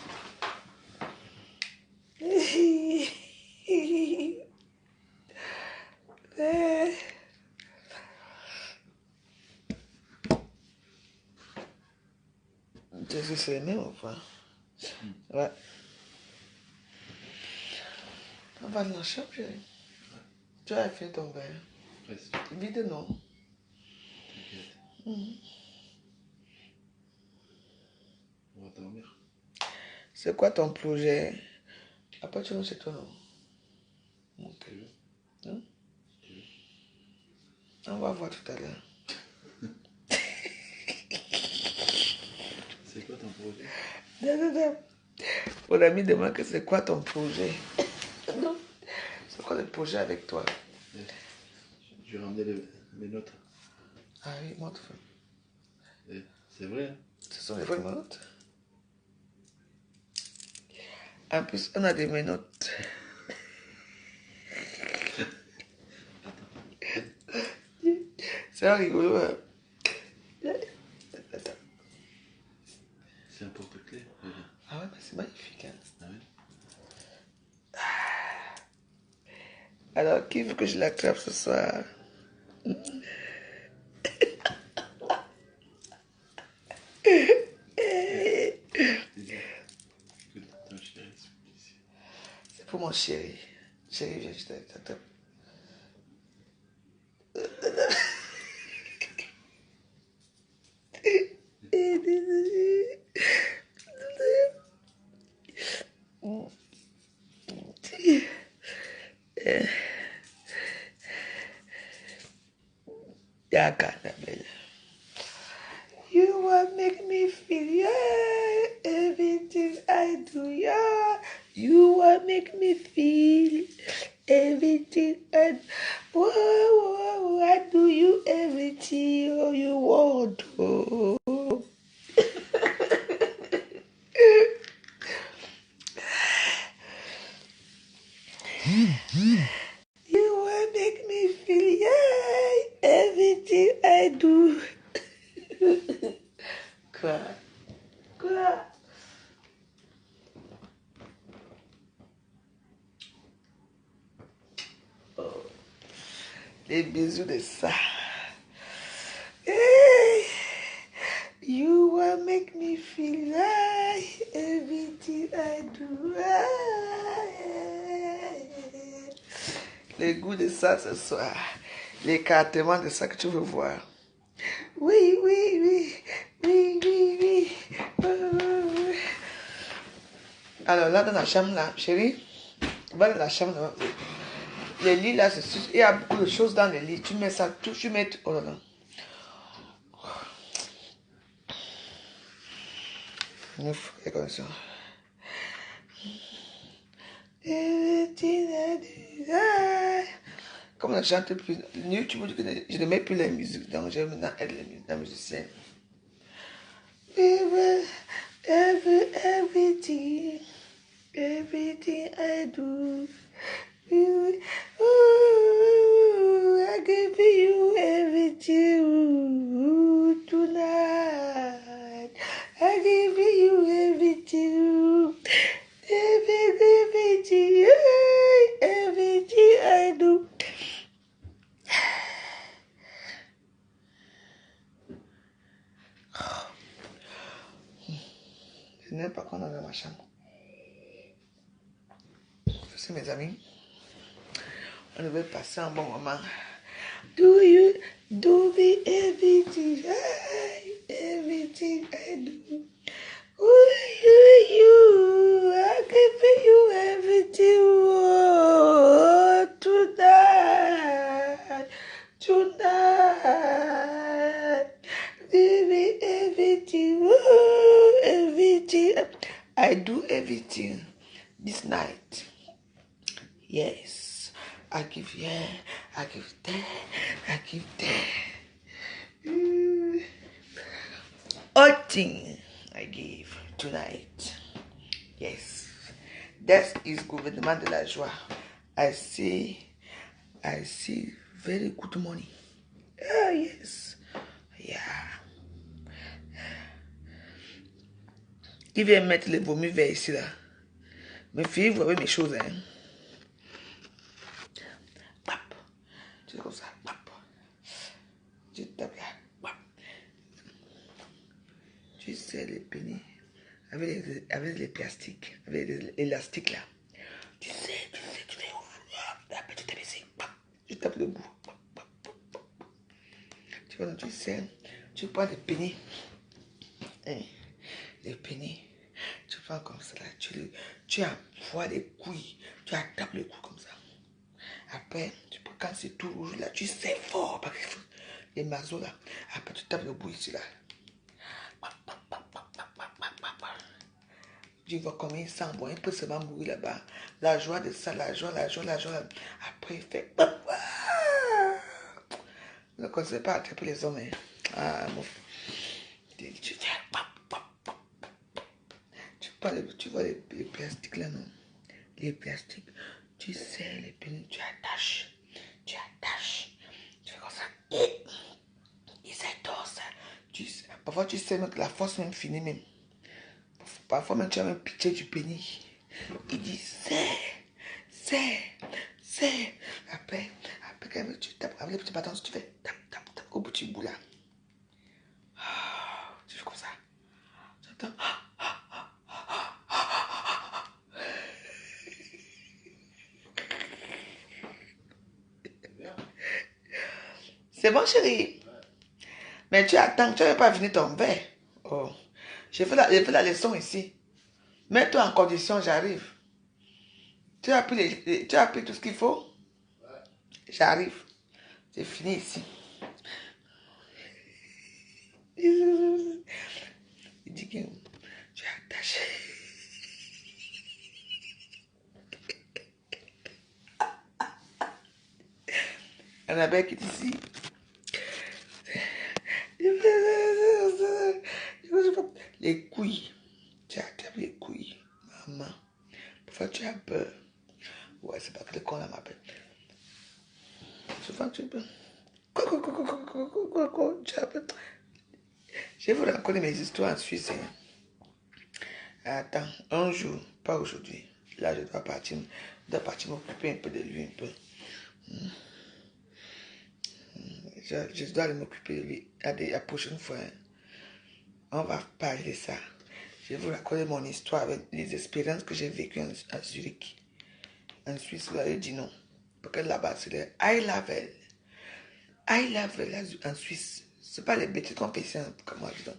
Jésus c'est aimé ou pas? Ouais. On va dans la chambre, chérie. Tu as fait ton verre. Presque. Vide, non? T'inquiète. On va dormir. C'est quoi ton projet? Après, tu rentres chez toi, non? On va voir tout à l'heure. C'est quoi ton projet? Non. Mon ami demande que c'est quoi ton projet. Non. C'est quoi le projet avec toi? Je vais ramener les notes. Ah oui, montre. C'est vrai, hein? Ce sont les vraies notes. En plus, on a des menottes. C'est rigolo. Hein? Attends. C'est un porte-clés. Ah ouais, mais c'est magnifique. Hein? Ah ouais? Alors, qui veut que je l'attrape ce soir? Ton chéri, c'est ici. C'est pour mon chéri. Chéri, viens, je t'attrape. Yeah, I got that, baby. You want make me feel, yeah, everything I do, yeah. You want make me feel everything I, whoa, I do you everything you want. Oh. You want make me feel, yeah, everything I do. Quoi? Oh. Les bisous de ça. Hey, you want make me feel like everything I do. Le goût de ça ce soir. L'écartement de ça que tu veux voir. Oui. Alors là, dans la chambre, là, chérie, va dans la chambre. Là. Les lits, là, il y a beaucoup de choses dans les lits. Tu mets ça, tu mets... Oh là là. Neuf, et comme ça. Comme on ne chante plus, YouTube, je ne mets plus la musique, donc je vais maintenant aider la musicienne. Everything I do, ooh, I give you everything tonight. I give you everything, everything I do. Je n'aime pas qu'on est dans ma chambre. C'est mes amis. On devait passer un bon moment. Do me everything, everything I do. You, I give you everything. Oh, tonight. Give me everything. Oh, everything. I do everything this night. Yes, I give yeah, I give that, I give that. All thing I give tonight. Yes, that is gouvernement de la joie. I see very good money. Ah, yes, yeah. Qui vient mettre les vomis vers ici là? Mes filles, vous voyez mes choses, hein? C'est comme ça. Je tape là. Tu sais les pénis avec les plastiques, avec les élastiques là. Tu fais après tu tapes ici. Tu tapes le bout. Tu vois, tu sais, tu prends des pénis. Les pénis. Tu prends comme ça là. Tu envoies les couilles. Tu tapes les couilles comme ça. Après, tu peux quand c'est tout rouge là, tu sais fort. Parce que les masos là, après tu tapes le bout ici là. Tu vois comment il sent bon, il peut seulement mourir là-bas. La joie de ça, la joie. Après il fait. Ne conseille pas attraper les hommes. Hein. Ah, mon... Tu vois les plastiques là, non? Les plastiques, tu sais, les pénis, tu attaches. Tu fais comme ça. Ils adorent ça. Parfois, tu sais même que la force même finit même. Parfois, même tu as même pitié du pénis. Il dit, c'est. Après, quand même, tu tapes avec les petits bâtons, tu fais tap au petit bout là. Tu fais comme ça. Tu entends? C'est bon, chérie. Mais tu attends, tu n'avais pas fini ton verre. Oh. J'ai fait la leçon ici. Mets-toi en condition, j'arrive. Tu as pris tout ce qu'il faut? J'arrive. C'est fini ici. Il dit que tu es attaché. Annabelle qui est ici. Les couilles. Tu as tapé les couilles. Maman. Parfois tu as peur. Ouais, c'est pas que le con là m'appelle. Souvent tu as peur. Tu as peur. Je vais vous raconter mes histoires en Suisse. Attends, un jour, pas aujourd'hui. Là, je dois partir m'occuper un peu de lui, un peu. Je dois aller m'occuper de lui. La prochaine fois, hein, on va parler de ça. Je vais vous raconter mon histoire avec les expériences que j'ai vécues à Zurich. En Suisse, vous allez dire non. Parce que là-bas, c'est le high level. High level en Suisse. C'est pas les bêtises qu'on fait ici, comme moi, disons.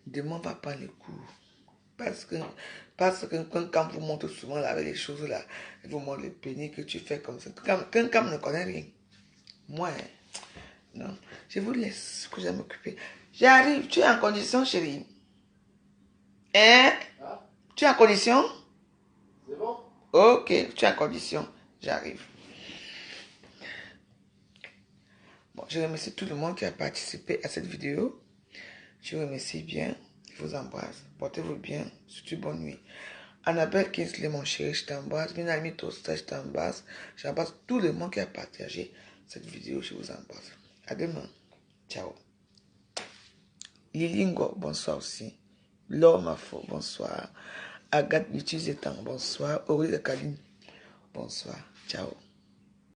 Demain, on va prendre les cours. Parce que quand vous montez souvent là, avec les choses là, vous montrez les pénis que tu fais comme ça. Quand ne connaît rien. Moi, hein, non. Je vous laisse, que je vais m'occuper. J'arrive. Tu es en condition, chérie? Hein? Ah, Tu es en condition? c'est bon? Ok, tu es en condition. J'arrive. Bon, je remercie tout le monde qui a participé à cette vidéo. Je vous remercie bien. Je vous embrasse. Portez-vous bien. Surtout bonne nuit. Annabelle Kingsley, mon chéri, je t'embrasse. Minami Tosta, je t'embrasse. J'embrasse tout le monde qui a partagé cette vidéo. Je vous embrasse. À demain. Ciao. Lilingo, bonsoir aussi. Laure Mafo, bonsoir. Agathe Lutus Etan, bonsoir. Aurélie de Caline, bonsoir. Ciao.